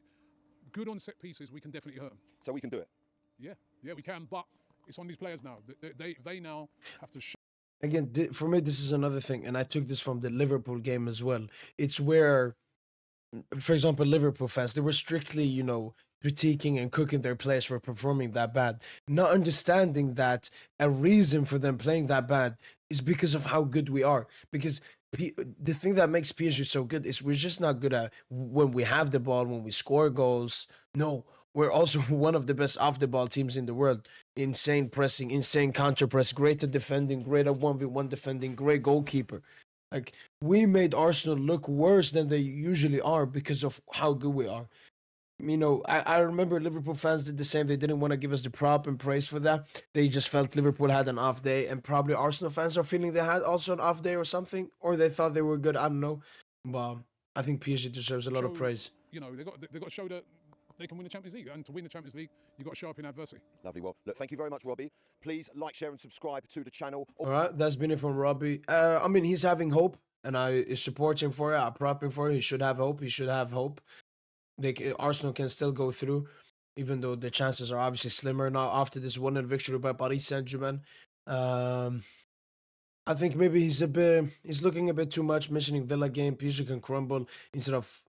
good on set pieces, we can definitely hurt them. So we can do it? Yeah, we can, but it's on these players now. They now have to show. Again, for me, this is another thing, and I took this from the Liverpool game as well. It's where, for example, Liverpool fans, they were strictly, critiquing and cooking their players for performing that bad, not understanding that a reason for them playing that bad is because of how good we are. Because the thing that makes PSG so good is we're just not good at when we have the ball, when we score goals. No, we're also one of the best off-the-ball teams in the world. Insane pressing, insane counter-press, great at defending, great at 1v1 defending, great goalkeeper. Like, we made Arsenal look worse than they usually are because of how good we are. I remember Liverpool fans did the same. They didn't want to give us the prop and praise for that. They just felt Liverpool had an off day, and probably Arsenal fans are feeling they had also an off day or something, or they thought they were good. I don't know. But I think PSG deserves a lot of praise. They got to show that they can win the Champions League, and to win the Champions League, you've got to show up in adversity. Lovely. Well, look, thank you very much, Robbie. Please like, share, and subscribe to the channel. All right, that's been it from Robbie. I mean, he's having hope, and I support him for it. I prop him for it. He should have hope. Arsenal can still go through, even though the chances are obviously slimmer now after this 1-0 victory by Paris Saint Germain. I think maybe he's looking a bit too much, mentioning Villa game. PSG can crumble instead of,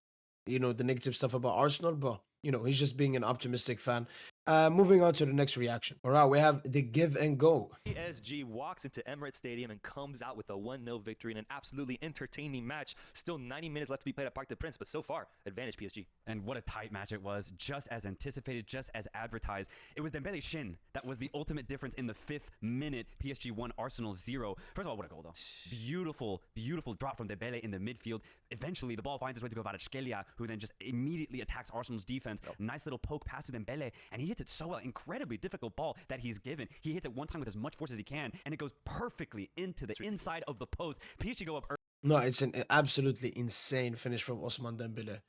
the negative stuff about Arsenal, but he's just being an optimistic fan. Moving on to the next reaction. All right, we have the give and go. PSG walks into Emirates Stadium and comes out with a 1-0 victory in an absolutely entertaining match. Still 90 minutes left to be played at Parc des Princes, but so far, advantage PSG. And what a tight match it was, just as anticipated, just as advertised. It was Dembele Shin that was the ultimate difference in the 5th minute. PSG 1, Arsenal 0. First of all, what a goal, though. Beautiful, beautiful drop from Dembele in the midfield. Eventually, the ball finds its way to Kvaratskhelia, who then just immediately attacks Arsenal's defense. Nice little poke pass to Dembele, and he hits it so well. Incredibly difficult ball that he's given. He hits it one time with as much force as he can, and it goes perfectly into the inside of the post. PSG go up early. No, it's an absolutely insane finish from Ousmane Dembele.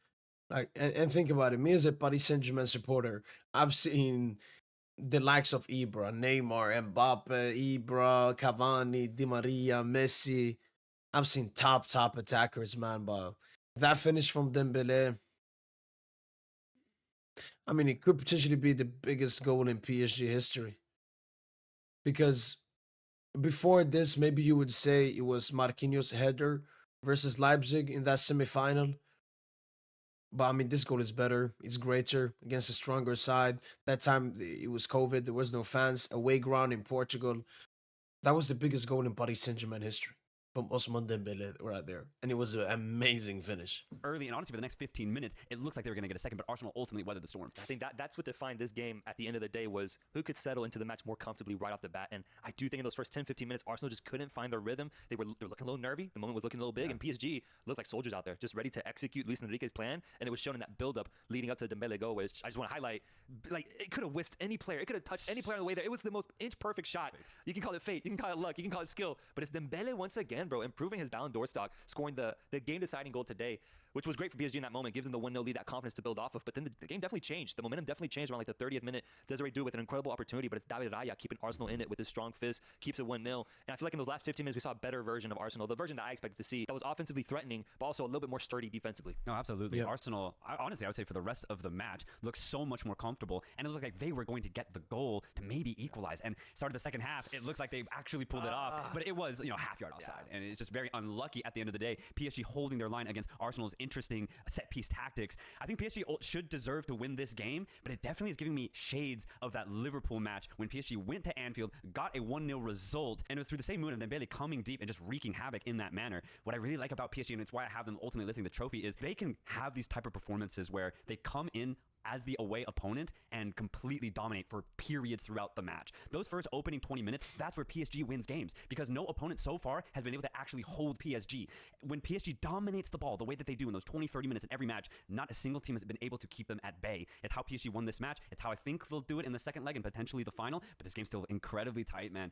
Like, and think about it. Me as a Paris Saint Germain supporter, I've seen the likes of Ibra, Neymar, Mbappe, Ibra, Cavani, Di Maria, Messi. I've seen top attackers, man. But that finish from Dembele, I mean, it could potentially be the biggest goal in PSG history. Because before this, maybe you would say it was Marquinhos' header versus Leipzig in that semi-final. But I mean, this goal is better. It's greater against a stronger side. That time, it was COVID. There was no fans. Away ground in Portugal. That was the biggest goal in Paris Saint Germain history. from Osman Dembele right there. And it was an amazing finish. Early, and honestly, for the next 15 minutes, it looked like they were going to get a second, but Arsenal ultimately weathered the storm. I think that's what defined this game at the end of the day was who could settle into the match more comfortably right off the bat. And I do think in those first 10, 15 minutes, Arsenal just couldn't find their rhythm. They were looking a little nervy. The moment was looking a little big, and PSG looked like soldiers out there, just ready to execute Luis Enrique's plan. And it was shown in that build-up leading up to the Dembele goal, which I just want to highlight. Like, it could have whisked any player. It could have touched any player on the way there. It was the most inch-perfect shot. You can call it fate. You can call it luck. You can call it skill. But it's Dembele once again, bro, improving his Ballon d'Or stock, scoring the game-deciding goal today, which was great for PSG in that moment, gives them the 1-0 lead, that confidence to build off of. But then the game definitely changed. The momentum definitely changed around like the 30th minute. Desiree Due with an incredible opportunity, but it's David Raya keeping Arsenal in it with his strong fist, keeps it 1-0. And I feel like in those last 15 minutes, we saw a better version of Arsenal, the version that I expected to see, that was offensively threatening, but also a little bit more sturdy defensively. No, absolutely. Yeah. Arsenal, honestly, I would say for the rest of the match, looked so much more comfortable, and it looked like they were going to get the goal to maybe equalize. And started the second half, it looked like they actually pulled it off, but it was, half yard offside. And it's just very unlucky at the end of the day. PSG holding their line against Arsenal's interesting set-piece tactics. I think PSG should deserve to win this game, but it definitely is giving me shades of that Liverpool match when PSG went to Anfield, got a 1-0 result, and it was through the same mood of Dembele coming deep and just wreaking havoc in that manner. What I really like about PSG, and it's why I have them ultimately lifting the trophy, is they can have these type of performances where they come in as the away opponent and completely dominate for periods throughout the match. Those first opening 20 minutes, that's where PSG wins games, because no opponent so far has been able to actually hold PSG. When PSG dominates the ball the way that they do in those 20-30 minutes in every match, not a single team has been able to keep them at bay. It's how PSG won this match. It's how I think they'll do it in the second leg and potentially the final, but this game's still incredibly tight, man.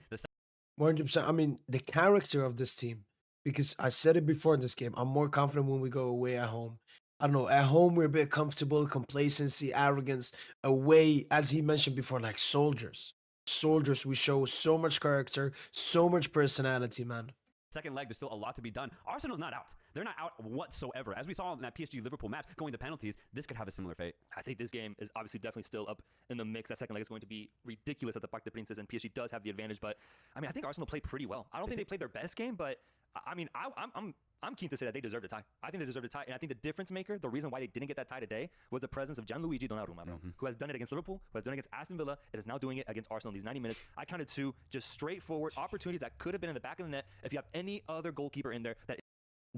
100%. I mean, the character of this team, because I said it before in this game, I'm more confident when we go away at home. I don't know, at home we're a bit comfortable, complacency, arrogance. Away, as he mentioned before, like soldiers. Soldiers, we show so much character, so much personality, man. Second leg, there's still a lot to be done. Arsenal's not out. They're not out whatsoever. As we saw in that PSG-Liverpool match, going to penalties, this could have a similar fate. I think this game is obviously definitely still up in the mix. That second leg is going to be ridiculous at the Parc des Princes, and PSG does have the advantage. But, I mean, I think Arsenal played pretty well. I don't think they played their best game, but, I mean, I'm keen to say that they deserved a tie. I think they deserved a tie, and I think the difference maker, the reason why they didn't get that tie today, was the presence of Gianluigi Donnarumma, bro, who has done it against Liverpool, who has done it against Aston Villa, and is now doing it against Arsenal in these 90 minutes. I counted 2 just straightforward opportunities that could have been in the back of the net if you have any other goalkeeper in there that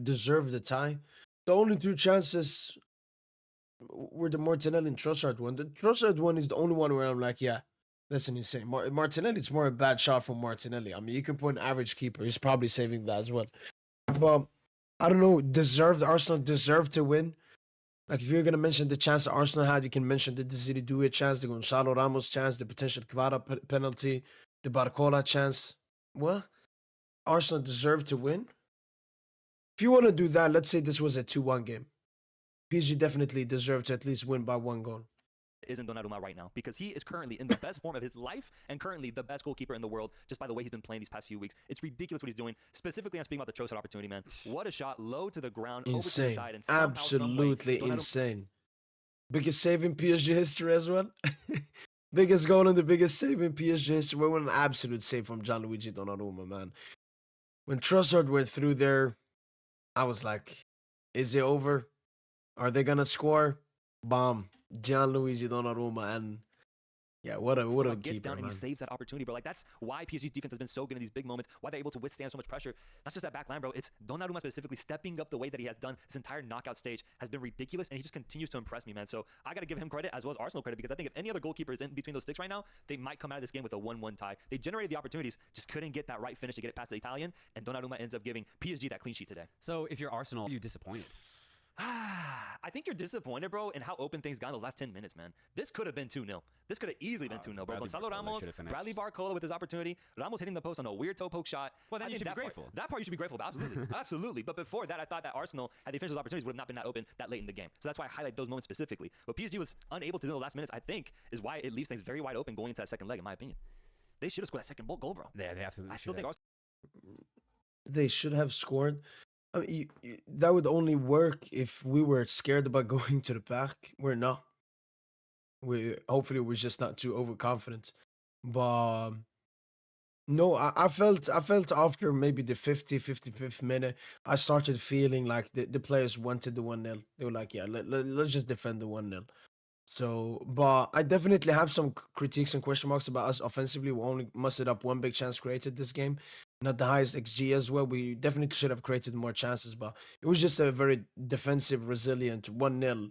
Deserved the tie. The only 2 chances were the Martinelli and Trossard one. The Trossard one is the only one where I'm like, yeah, that's an insane. Martinelli, it's more a bad shot from Martinelli. I mean, you can put an average keeper. He's probably saving that as well. But I don't know, Arsenal deserved to win. Like, if you're going to mention the chance that Arsenal had, you can mention the Desiree Due chance, the Gonzalo Ramos chance, the potential Kvara penalty, the Barcola chance. What? Arsenal deserved to win? If you want to do that, let's say this was a 2-1 game. PSG definitely deserved to at least win by 1 goal. isn't Donnarumma right now, because he is currently in the best form of his life and currently the best goalkeeper in the world just by the way he's been playing these past few weeks. It's ridiculous what he's doing. Specifically, I'm speaking about the Trossard opportunity, man. What a shot, low to the ground, over to the side, and somehow, Absolutely some way, insane. Biggest save in PSG history as well. Biggest goal and the biggest save in PSG history. What an absolute save from Gianluigi Donnarumma, man. When Trossard went through there, I was like, is it over? Are they going to score? Bomb. Gianluigi Donnarumma. And yeah, what a gets keeper, down and man. he saves that opportunity, bro. Like, that's why PSG's defense has been so good in these big moments, why they're able to withstand so much pressure. That's just that back line, bro. It's Donnarumma specifically stepping up the way that he has done this entire knockout stage has been ridiculous, and he just continues to impress me, man. So I got to give him credit as well as Arsenal credit, because I think if any other goalkeeper is in between those sticks right now, they might come out of this game with a 1-1 tie. They generated the opportunities, just couldn't get that right finish to get it past the Italian, and Donnarumma ends up giving PSG that clean sheet today. So if you're Arsenal, are you disappointed? I think you're disappointed, bro, in how open things got in those last 10 minutes, man. This could have been 2-0. This could have easily been 2-0, bro. Gonzalo Ramos, Bradley Barcola with his opportunity, Ramos hitting the post on a weird toe poke shot. Well, then you should be grateful. That part you should be grateful about, absolutely. Absolutely. But before that, I thought that Arsenal, had they finished those opportunities, would have not been that open that late in the game. So that's why I highlight those moments specifically. What PSG was unable to do in the last minutes, I think, is why it leaves things very wide open going into that second leg, in my opinion. They should have scored that second goal, bro. Yeah, they absolutely I still think Arsenal. They should have scored. I mean, that would only work if we were scared about going to the park. We're not. Hopefully we're just not too overconfident. But no, I felt after maybe the 55th minute, I started feeling like the players wanted the 1-0. They were like, yeah, let's just defend the 1-0. So, but I definitely have some critiques and question marks about us offensively. We only mustered up one big chance created this game, not the highest XG as well. We definitely should have created more chances, but it was just a very defensive, resilient 1-0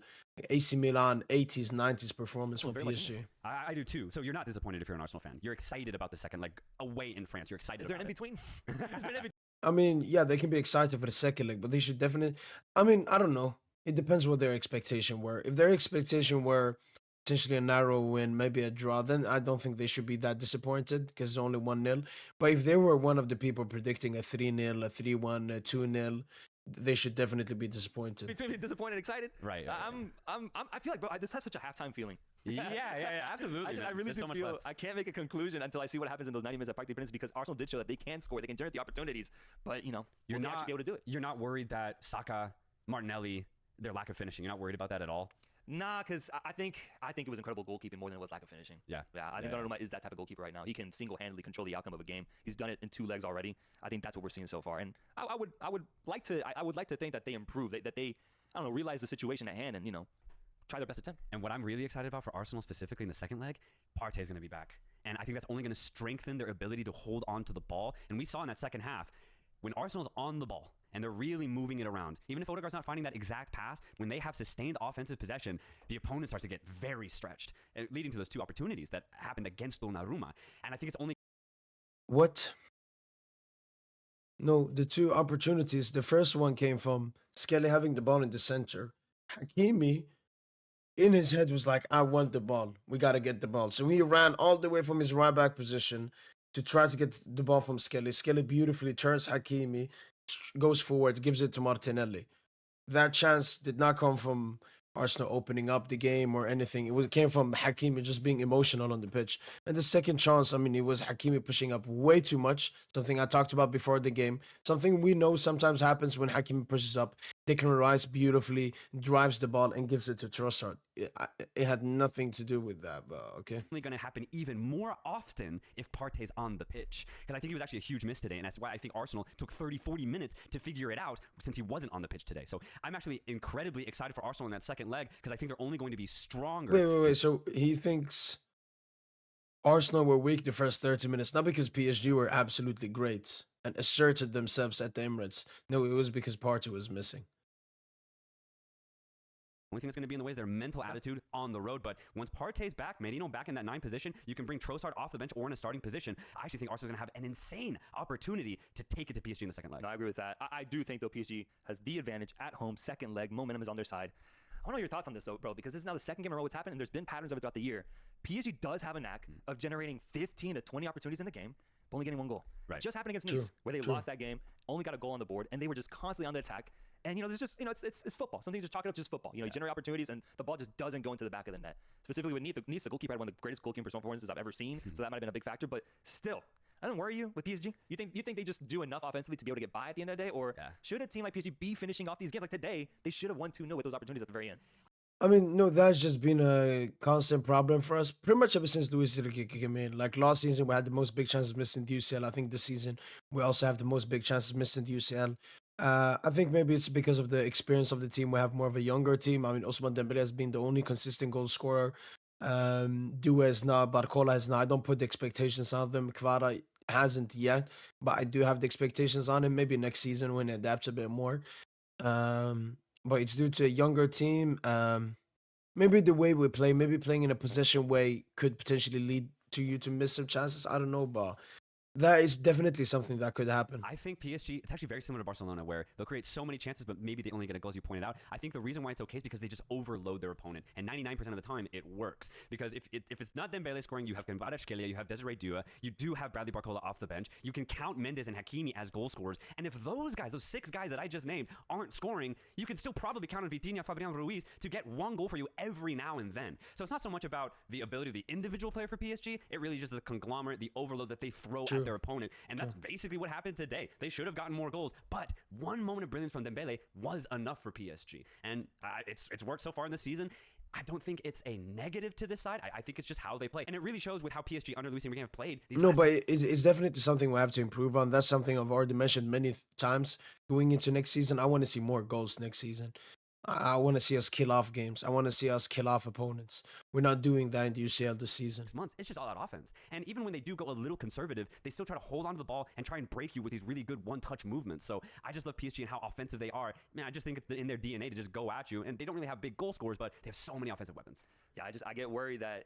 AC Milan 80s, 90s performance Well, from very much PSG. is. I do too. So you're not disappointed if you're an Arsenal fan. You're excited about the second leg away in France. You're excited. Is there an about in it. between? Is there an in I mean, yeah, they can be excited for the second leg, but they should definitely. I mean, I don't know. It depends what their expectation were. If their expectation were essentially a narrow win, maybe a draw, then I don't think they should be that disappointed because it's only 1-0. But if they were one of the people predicting a 3-0, a 3-1, a 2-0, they should definitely be disappointed. between being disappointed and excited? Right. I feel like, bro, this has such a halftime feeling. Yeah, absolutely. I man. really There's do so much feel left. I can't make a conclusion until I see what happens in those 90 minutes at Parc des Princes because Arsenal did show that they can score, they can generate the opportunities, but You're will they not actually be able to do it? You're not worried that Saka, Martinelli, their lack of finishing. You're not worried about that at all. Nah, because I think it was incredible goalkeeping more than it was lack of finishing. Yeah. I think Donnarumma is that type of goalkeeper right now. He can single-handedly control the outcome of a game. He's done it in 2 legs already. I think that's what we're seeing so far. And I would like to think that they improve, that they I don't know, realize the situation at hand and try their best attempt. And what I'm really excited about for Arsenal specifically in the second leg, Partey is going to be back. And I think that's only going to strengthen their ability to hold on to the ball. And we saw in that second half, when Arsenal's on the ball and they're really moving it around, even if Odegaard's not finding that exact pass, when they have sustained offensive possession, the opponent starts to get very stretched, leading to those 2 opportunities that happened against Donnarumma. And I think it's only What? No, the 2 opportunities. The first one came from Skelly having the ball in the center. Hakimi, in his head, was like, I want the ball. We got to get the ball. So he ran all the way from his right back position to try to get the ball from Skelly. Skelly beautifully turns Hakimi, goes forward, gives it to Martinelli. That chance did not come from Arsenal opening up the game or anything. It came from Hakimi just being emotional on the pitch. And the second chance, I mean, it was Hakimi pushing up way too much. Something I talked about before the game. Something we know sometimes happens when Hakimi pushes up. Declan Rice beautifully drives the ball and gives it to Trossard. It had nothing to do with that, but okay. going to happen even more often if Partey's on the pitch. Because I think he was actually a huge miss today, and that's why I think Arsenal took 30, 40 minutes to figure it out since he wasn't on the pitch today. So I'm actually incredibly excited for Arsenal in that second leg because I think they're only going to be stronger. Wait. So he thinks Arsenal were weak the first 30 minutes, not because PSG were absolutely great and asserted themselves at the Emirates. No, it was because Partey was missing. Only thing that's going to be in the way is their mental attitude on the road. But once Partey's back, Merino back in that 9 position, you can bring Trossard off the bench or in a starting position. I actually think Arsenal's going to have an insane opportunity to take it to PSG in the second leg. No, I agree with that. I do think, though, PSG has the advantage at home, second leg. Momentum is on their side. I want to know your thoughts on this, though, bro, because this is now the second game in a row it's happened, and there's been patterns of it throughout the year. PSG does have a knack of generating 15 to 20 opportunities in the game, but only getting 1 goal. Right. Just happened against True, Nice, where they true. lost that game, only got a goal on the board, and they were just constantly on the attack. And, there's just, it's football. Some things just chalk it up to just football. You generate opportunities, and the ball just doesn't go into the back of the net. Specifically with Nice, the goalkeeper had one of the greatest goalkeeping performances I've ever seen, so that might have been a big factor. But still, I don't worry you with PSG. You think they just do enough offensively to be able to get by at the end of the day, or should a team like PSG be finishing off these games like today? They should have won 2-0 with those opportunities at the very end. I mean, no, that's just been a constant problem for us pretty much ever since Luis Enrique came in. Like last season, we had the most big chances missed in the UCL. I think this season we also have the most big chances missed in the UCL. I think maybe it's because of the experience of the team. We have more of a younger team. I mean, Ousmane Dembele has been the only consistent goal scorer. Due is not, Barcola is not. I don't put the expectations on them. Kvara hasn't yet, but I do have the expectations on him. Maybe next season when he adapts a bit more. But it's due to a younger team. Maybe the way we play, maybe playing in a possession way could potentially lead to you to miss some chances. I don't know, but that is definitely something that could happen. I think PSG, it's actually very similar to Barcelona where they'll create so many chances, but maybe they only get a goal, as you pointed out. I think the reason why it's okay is because they just overload their opponent. And 99% of the time, it works. Because if it's not Dembele scoring, you have Kvaratskhelia, you have Desiree Dua, you do have Bradley Barcola off the bench. You can count Mendes and Hakimi as goal scorers. And if those guys, those 6 guys that I just named, aren't scoring, you can still probably count on Vitinha, Fabian Ruiz to get 1 goal for you every now and then. So it's not so much about the ability of the individual player for PSG. It really just the conglomerate, the overload that they throw at their opponent. And that's basically what happened today. They should have gotten more goals, but 1 moment of brilliance from Dembele was enough for PSG. And it's worked so far in the season. I don't think it's a negative to this side. I think it's just how they play. And it really shows with how PSG under Luis Enrique have played. No, but it's definitely something we have to improve on. That's something I've already mentioned many times. Going into next season, I want to see more goals next season. I want to see us kill off games. I want to see us kill off opponents. We're not doing that in the UCL this season. 6 months. It's just all out offense. And even when they do go a little conservative, they still try to hold onto the ball and try and break you with these really good one-touch movements. So I just love PSG and how offensive they are. Man, I just think it's in their DNA to just go at you. And they don't really have big goal scorers, but they have so many offensive weapons. Yeah, I get worried that,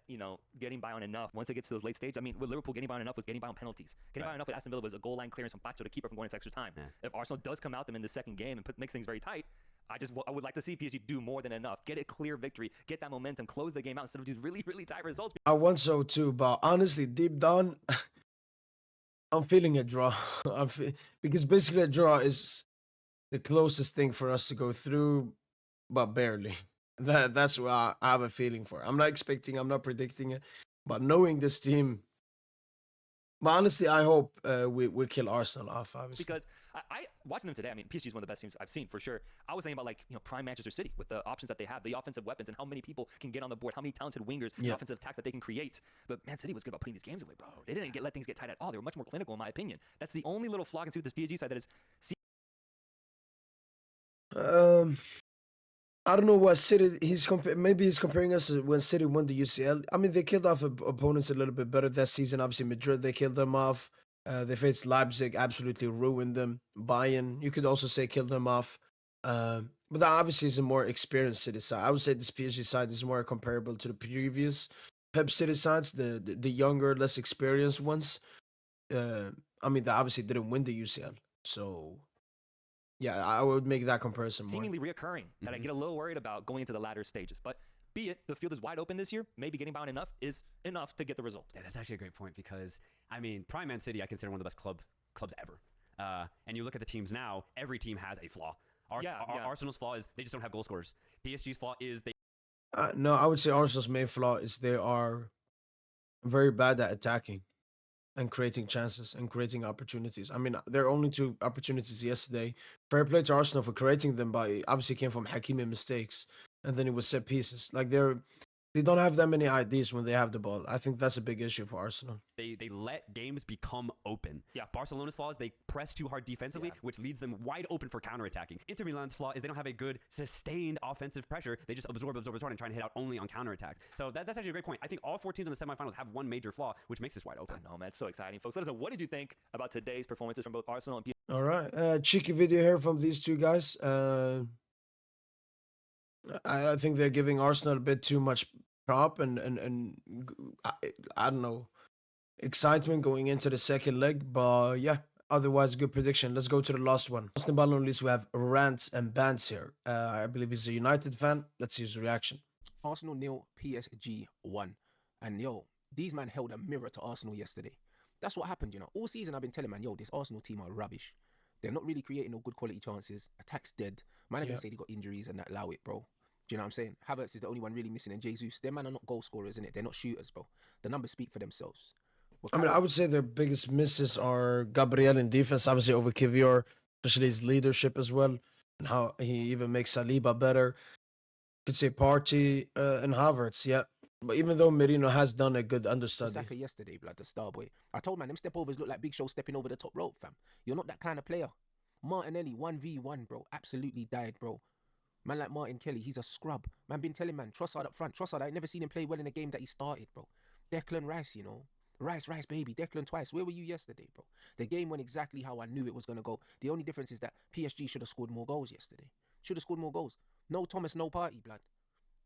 getting by on enough, once it gets to those late stages, I mean, with Liverpool, getting by on enough was getting by on penalties. Getting by on enough with Aston Villa was a goal line clearance from Pacho to keeper from going into extra time. Yeah. If Arsenal does come out them in the second game and makes things very tight, I would like to see PSG do more than enough. Get a clear victory, get that momentum, close the game out instead of these really, really tight results. I want so too, but honestly, deep down, I'm feeling a draw. Because basically a draw is the closest thing for us to go through, but barely. That's what I have a feeling for. I'm not expecting, I'm not predicting it, but knowing this team. But honestly, I hope we kill Arsenal off, obviously. Because I watching them today, I mean, PSG is one of the best teams I've seen for sure. I was thinking about prime Manchester City with the options that they have, the offensive weapons, and how many people can get on the board, how many talented wingers, and offensive attacks that they can create. But Man City was good about putting these games away, bro. They didn't let things get tight at all. They were much more clinical, in my opinion. That's the only little flaw I can see with this PSG side that is. I don't know what City maybe he's comparing us to when City won the UCL. I mean, they killed off opponents a little bit better that season. Obviously, Madrid, they killed them off. They faced Leipzig, absolutely ruined them. Bayern, you could also say killed them off. But that obviously is a more experienced City side. I would say this PSG side is more comparable to the previous Pep City sides, the younger, less experienced ones. I mean, they obviously didn't win the UCL. So, yeah, I would make that comparison more. Seemingly reoccurring that I get a little worried about going into the latter stages. But be it, the field is wide open this year. Maybe getting by on enough is enough to get the result. Yeah, that's actually a great point because, I mean, Prime Man City I consider one of the best clubs ever. And you look at the teams now, every team has a flaw. Arsenal's flaw is they just don't have goal scorers. PSG's flaw is they... No, I would say Arsenal's main flaw is they are very bad at attacking and creating chances and creating opportunities. I mean, there are only 2 opportunities yesterday. Fair play to Arsenal for creating them, but it obviously came from Hakimi mistakes, and then it was set pieces. Like they don't have that many ideas when they have the ball. I think that's a big issue for Arsenal. They let games become open. Yeah, Barcelona's flaw is they press too hard defensively, which leads them wide open for counterattacking. Inter Milan's flaw is they don't have a good sustained offensive pressure. They just absorb, and try and hit out only on counterattack. So that's actually a great point. I think all 4 teams in the semifinals have one major flaw, which makes this wide open. I know, man. It's so exciting. Folks, let us know, what did you think about today's performances from both Arsenal and PSG? All right. Cheeky video here from these 2 guys. I think they're giving Arsenal a bit too much prop and I don't know, excitement going into the second leg. But yeah, otherwise good prediction. Let's go to the last one. On the bottom list, we have Rants and Bants here. I believe he's a United fan. Let's see his reaction. Arsenal 0, PSG 1. And these men held a mirror to Arsenal yesterday. That's what happened, All season I've been telling man, this Arsenal team are rubbish. They're not really creating no good quality chances. Attack's dead. Man, I can say they got injuries and that, allow it, bro. Do you know what I'm saying? Havertz is the only one really missing, and Jesus. Them man are not goal scorers, innit? They're not shooters, bro. The numbers speak for themselves. I mean, I would say their biggest misses are Gabriel in defense, obviously over Kivior, especially his leadership as well, and how he even makes Saliba better. Could say Partey and Havertz, yeah. But even though Merino has done a good understudy. Saka yesterday, blood, the star boy. I told man, them step overs look like Big Show stepping over the top rope, fam. You're not that kind of player. Martinelli, 1v1, bro. Absolutely died, bro. Man like Martin Kelly, he's a scrub. Man been telling man, Trossard up front. Trossard, I ain't never seen him play well in a game that he started, bro. Declan Rice, Rice, baby. Declan twice. Where were you yesterday, bro? The game went exactly how I knew it was going to go. The only difference is that PSG should have scored more goals yesterday. Should have scored more goals. No Thomas, no Partey, blood.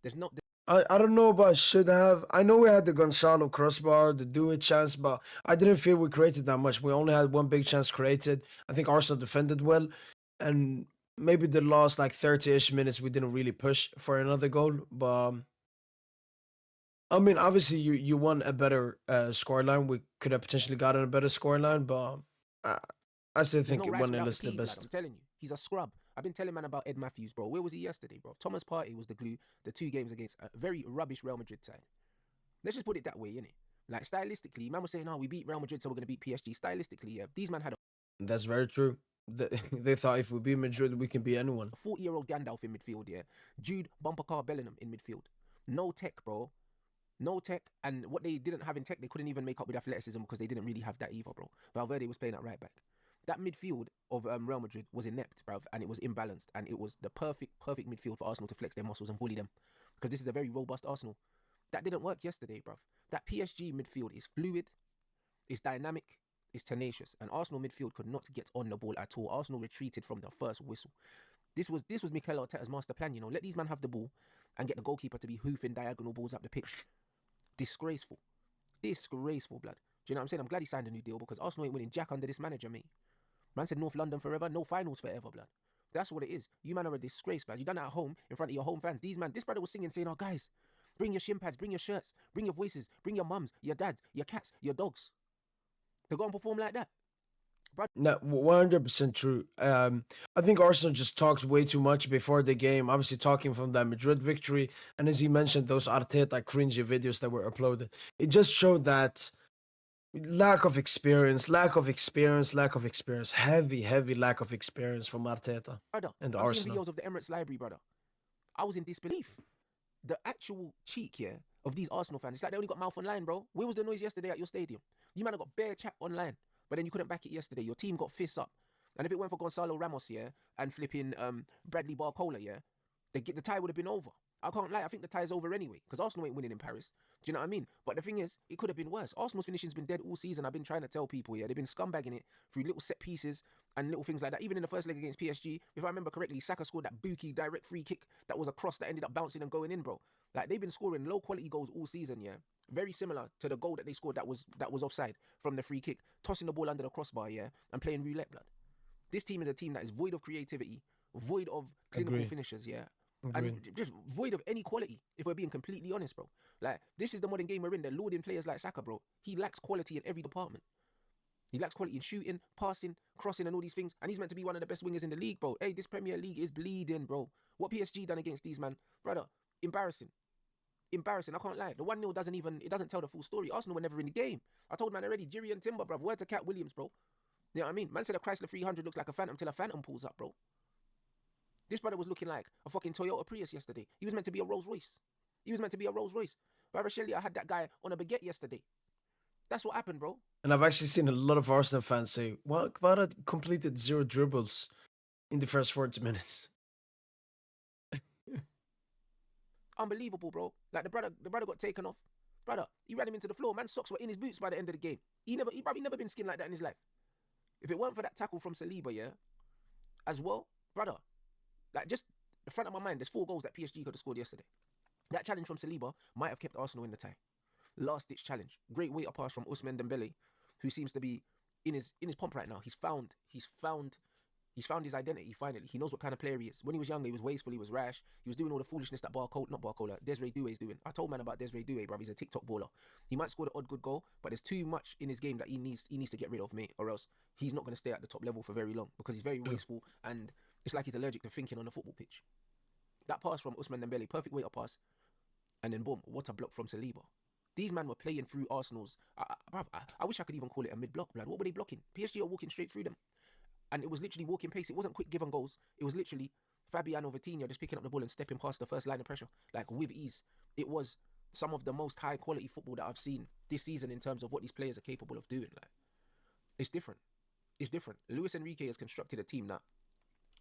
There's no... I don't know about should have. I know we had the Gonzalo crossbar, the do it chance, but I didn't feel we created that much. We only had 1 big chance created. I think Arsenal defended well, and maybe the last like 30-ish minutes we didn't really push for another goal. But I mean, obviously you want a better scoreline. We could have potentially gotten a better scoreline, but I still think 1-0 is the best. I'm telling you, he's a scrub. I've been telling man about Ed Matthews, bro. Where was he yesterday, bro? Thomas Partey was the glue, the 2 games against a very rubbish Real Madrid side. Let's just put it that way, innit? Like, stylistically, man was saying, we beat Real Madrid, so we're going to beat PSG. Stylistically, yeah, these man had a... That's very true. They thought if we beat Madrid, we can beat anyone. A 40-year-old Gandalf in midfield, yeah. Jude, bumper car, Bellingham in midfield. No tech, bro. No tech. And what they didn't have in tech, they couldn't even make up with athleticism because they didn't really have that either, bro. Valverde was playing at right back. That midfield of Real Madrid was inept, bruv, and it was imbalanced, and it was the perfect midfield for Arsenal to flex their muscles and bully them, because this is a very robust Arsenal. That didn't work yesterday, bruv. That PSG midfield is fluid, it's dynamic, it's tenacious, and Arsenal midfield could not get on the ball at all. Arsenal retreated from the first whistle. This was Mikel Arteta's master plan, you know. Let these men have the ball and get the goalkeeper to be hoofing diagonal balls up the pitch. Disgraceful. Disgraceful, blood. Do you know what I'm saying? I'm glad he signed a new deal, because Arsenal ain't winning jack under this manager, mate. Man said North London forever, no finals forever, blood. That's what it is. You man are a disgrace, blood. You done it at home in front of your home fans. This brother was singing, saying, "Oh, guys, bring your shin pads, bring your shirts, bring your voices, bring your mums, your dads, your cats, your dogs." To go and perform like that. No, 100% true. I think Arsenal just talked way too much before the game. Obviously, talking from that Madrid victory, and as he mentioned, those Arteta cringy videos that were uploaded. It just showed that lack of experience, heavy lack of experience from Arteta Brother, and I've seen Arsenal. videos of the Emirates Library, brother. I was in disbelief. The actual cheek here of these Arsenal fans, it's like they only got mouth online, bro. Where was the noise yesterday at your stadium? You man have got bare chat online, but then you couldn't back it yesterday. Your team got fists up. And if it went for Gonzalo Ramos, yeah, and flipping Bradley Barcola, yeah, the tie would have been over. I can't lie, I think the tie's over anyway, because Arsenal ain't winning in Paris. Do you know what I mean? But the thing is, it could have been worse. Arsenal's finishing's been dead all season. I've been trying to tell people, yeah, they've been scumbagging it through little set pieces and little things like that. Even in the first leg against PSG, if I remember correctly, Saka scored that bookie direct free kick that was a cross that ended up bouncing and going in, bro. Like, they've been scoring low quality goals all season, yeah. Very similar to the goal that they scored that was offside from the free kick, tossing the ball under the crossbar, yeah, and playing roulette, blood. This team is a team that is void of creativity, void of clinical Agree. finishers, yeah. Agreed. And just void of any quality, if we're being completely honest, bro. Like, this is the modern game we're in. They're lauding players like Saka, bro. He lacks quality in every department. He lacks quality in shooting, passing, crossing, and all these things. And he's meant to be one of the best wingers in the league, bro. Hey, this Premier League is bleeding, bro. What PSG done against these, man? Brother, embarrassing. Embarrassing, I can't lie. The 1-0 doesn't tell the full story. Arsenal were never in the game. I told man already, Jiri and Timber, bro. Word to Cat Williams, bro. You know what I mean? Man said a Chrysler 300 looks like a Phantom till a Phantom pulls up, bro. This brother was looking like a fucking Toyota Prius yesterday. He was meant to be a Rolls Royce. Shelley, I had that guy on a baguette yesterday. That's what happened, bro. And I've actually seen a lot of Arsenal fans say, well, Kvara completed 0 dribbles in the first 40 minutes. Unbelievable, bro. Like, the brother got taken off. Brother, he ran him into the floor. Man's socks were in his boots by the end of the game. He probably never been skinned like that in his life. If it weren't for that tackle from Saliba, yeah, as well, brother, like, just the front of my mind, there's 4 goals that PSG could have scored yesterday. That challenge from Saliba might have kept Arsenal in the tie. Last ditch challenge. Great weight pass from Ousmane Dembele, who seems to be in his pomp right now. He's found his identity finally. He knows what kind of player he is. When he was younger, he was wasteful, he was rash, he was doing all the foolishness that Desiree Doué is doing. I told man about Desiree Doué, bro. He's a TikTok baller. He might score the odd good goal, but there's too much in his game that he needs to get rid of, mate, or else he's not going to stay at the top level for very long, because he's very wasteful and it's like he's allergic to thinking on the football pitch. That pass from Ousmane Dembele, perfect weight pass, and then boom, what a block from Saliba. These men were playing through Arsenal's. I wish I could even call it a mid-block, blood. What were they blocking? PSG are walking straight through them. And it was literally walking pace. It wasn't quick given goals. It was literally Fabiano Vitinha just picking up the ball and stepping past the first line of pressure, like, with ease. It was some of the most high quality football that I've seen this season in terms of what these players are capable of doing. Like, it's different. It's different. Luis Enrique has constructed a team that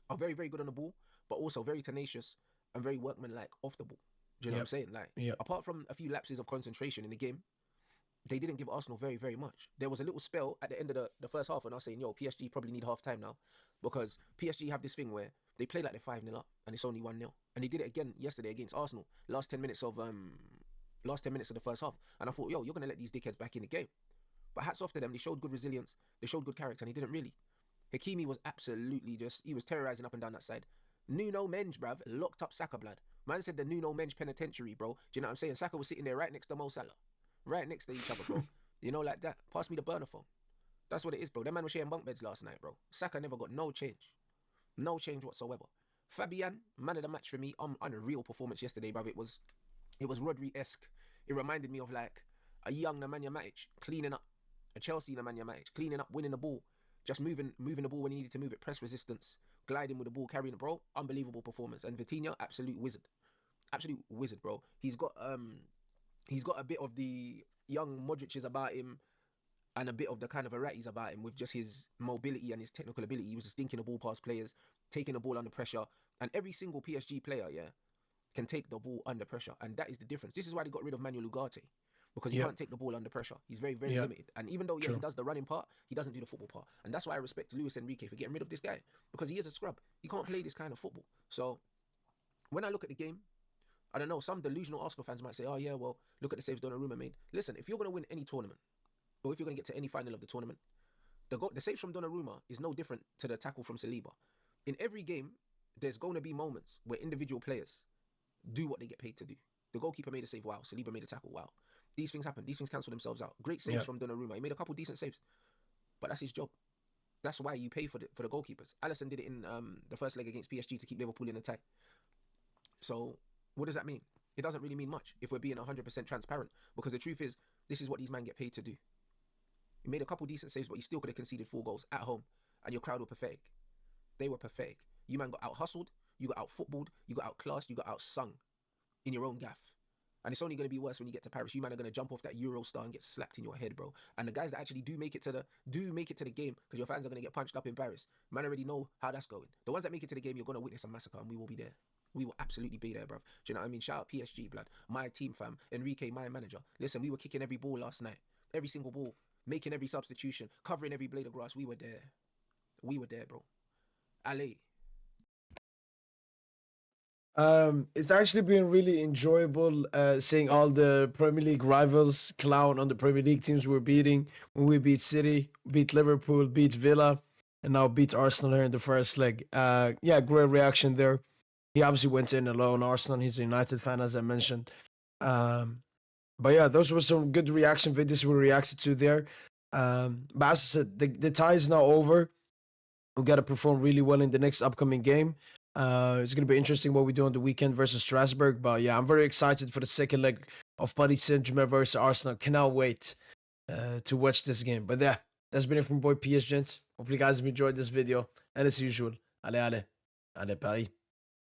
are very, very good on the ball, but also very tenacious and very workmanlike off the ball. Do you know what I'm saying? Like, apart from a few lapses of concentration in the game, they didn't give Arsenal very, very much. There was a little spell at the end of the first half, and I was saying, yo, PSG probably need half time now, because PSG have this thing where they play like they're 5-0 up and it's only 1-0. And they did it again yesterday against Arsenal. Last 10 minutes of the first half. And I thought, yo, you're gonna let these dickheads back in the game. But hats off to them. They showed good resilience. They showed good character, and he didn't really. Hakimi was absolutely he was terrorizing up and down that side. Nuno Mendes, bruv, locked up Saka, blood. Man said the Nuno Mendes penitentiary, bro. Do you know what I'm saying? Saka was sitting there right next to Mo Salah. Right next to each other, bro. You know, like that. Pass me the burner phone. That's what it is, bro. That man was sharing bunk beds last night, bro. Saka never got no change. No change whatsoever. Fabian, man of the match for me. Unreal performance yesterday, bruv. It was Rodri-esque. It reminded me of, like, a young Nemanja Matic cleaning up. A Chelsea Nemanja Matic cleaning up, winning the ball. Just moving the ball when he needed to move it. Press resistance. Gliding with the ball, carrying it, bro. Unbelievable performance. And Vitinha, absolute wizard. Absolute wizard, bro. He's got a bit of the young Modric's about him, and a bit of the kind of varieties about him with just his mobility and his technical ability. He was just dinking the ball past players, taking the ball under pressure, and every single PSG player, can take the ball under pressure, and that is the difference. This is why they got rid of Manuel Ugarte, because he Yep. can't take the ball under pressure. He's very, very Yep. limited. And even though he True. does the running part, he doesn't do the football part. And that's why I respect Luis Enrique for getting rid of this guy, because he is a scrub. He can't play this kind of football. So when I look at the game, I don't know, some delusional Arsenal fans might say, oh yeah, well, look at the saves Donnarumma made. Listen, if you're going to win any tournament, or if you're going to get to any final of the tournament, the saves from Donnarumma is no different to the tackle from Saliba. In every game, there's going to be moments where individual players do what they get paid to do. The goalkeeper made a save, wow. Saliba made a tackle, wow. These things happen. These things cancel themselves out. Great saves Yeah. from Donnarumma. He made a couple decent saves, but that's his job. That's why you pay for the goalkeepers. Alisson did it in the first leg against PSG to keep Liverpool in attack. So what does that mean? It doesn't really mean much if we're being 100% transparent, because the truth is, this is what these men get paid to do. You made a couple decent saves, but you still could have conceded 4 goals at home, and your crowd were pathetic. They were pathetic. You man got out hustled, you got out footballed, you got outclassed, you got outsung in your own gaff. And it's only going to be worse when you get to Paris. You man are going to jump off that Euro star and get slapped in your head, bro. And the guys that actually do make it to the game, because your fans are going to get punched up in Paris. Man already know how that's going. The ones that make it to the game, you're going to witness a massacre, and we will be there. We will absolutely be there, bruv. Do you know what I mean? Shout out PSG, blood. My team, fam. Enrique, my manager. Listen, we were kicking every ball last night. Every single ball. Making every substitution. Covering every blade of grass. We were there. We were there, bro. Allez. It's actually been really enjoyable seeing all the Premier League rivals clown on the Premier League teams we're beating. When we beat City, beat Liverpool, beat Villa, and now beat Arsenal here in the first leg. Yeah, great reaction there. He obviously went in alone. Arsenal, he's a United fan, as I mentioned. But yeah, those were some good reaction videos we reacted to there. But as I said, the tie is now over. We got to perform really well in the next upcoming game. It's going to be interesting what we do on the weekend versus Strasbourg. But yeah, I'm very excited for the second leg of Paris Saint Germain versus Arsenal. Cannot wait to watch this game. But yeah, that's been it from boy PSG. Hopefully you guys have enjoyed this video. And as usual, allez, allez, allez Paris.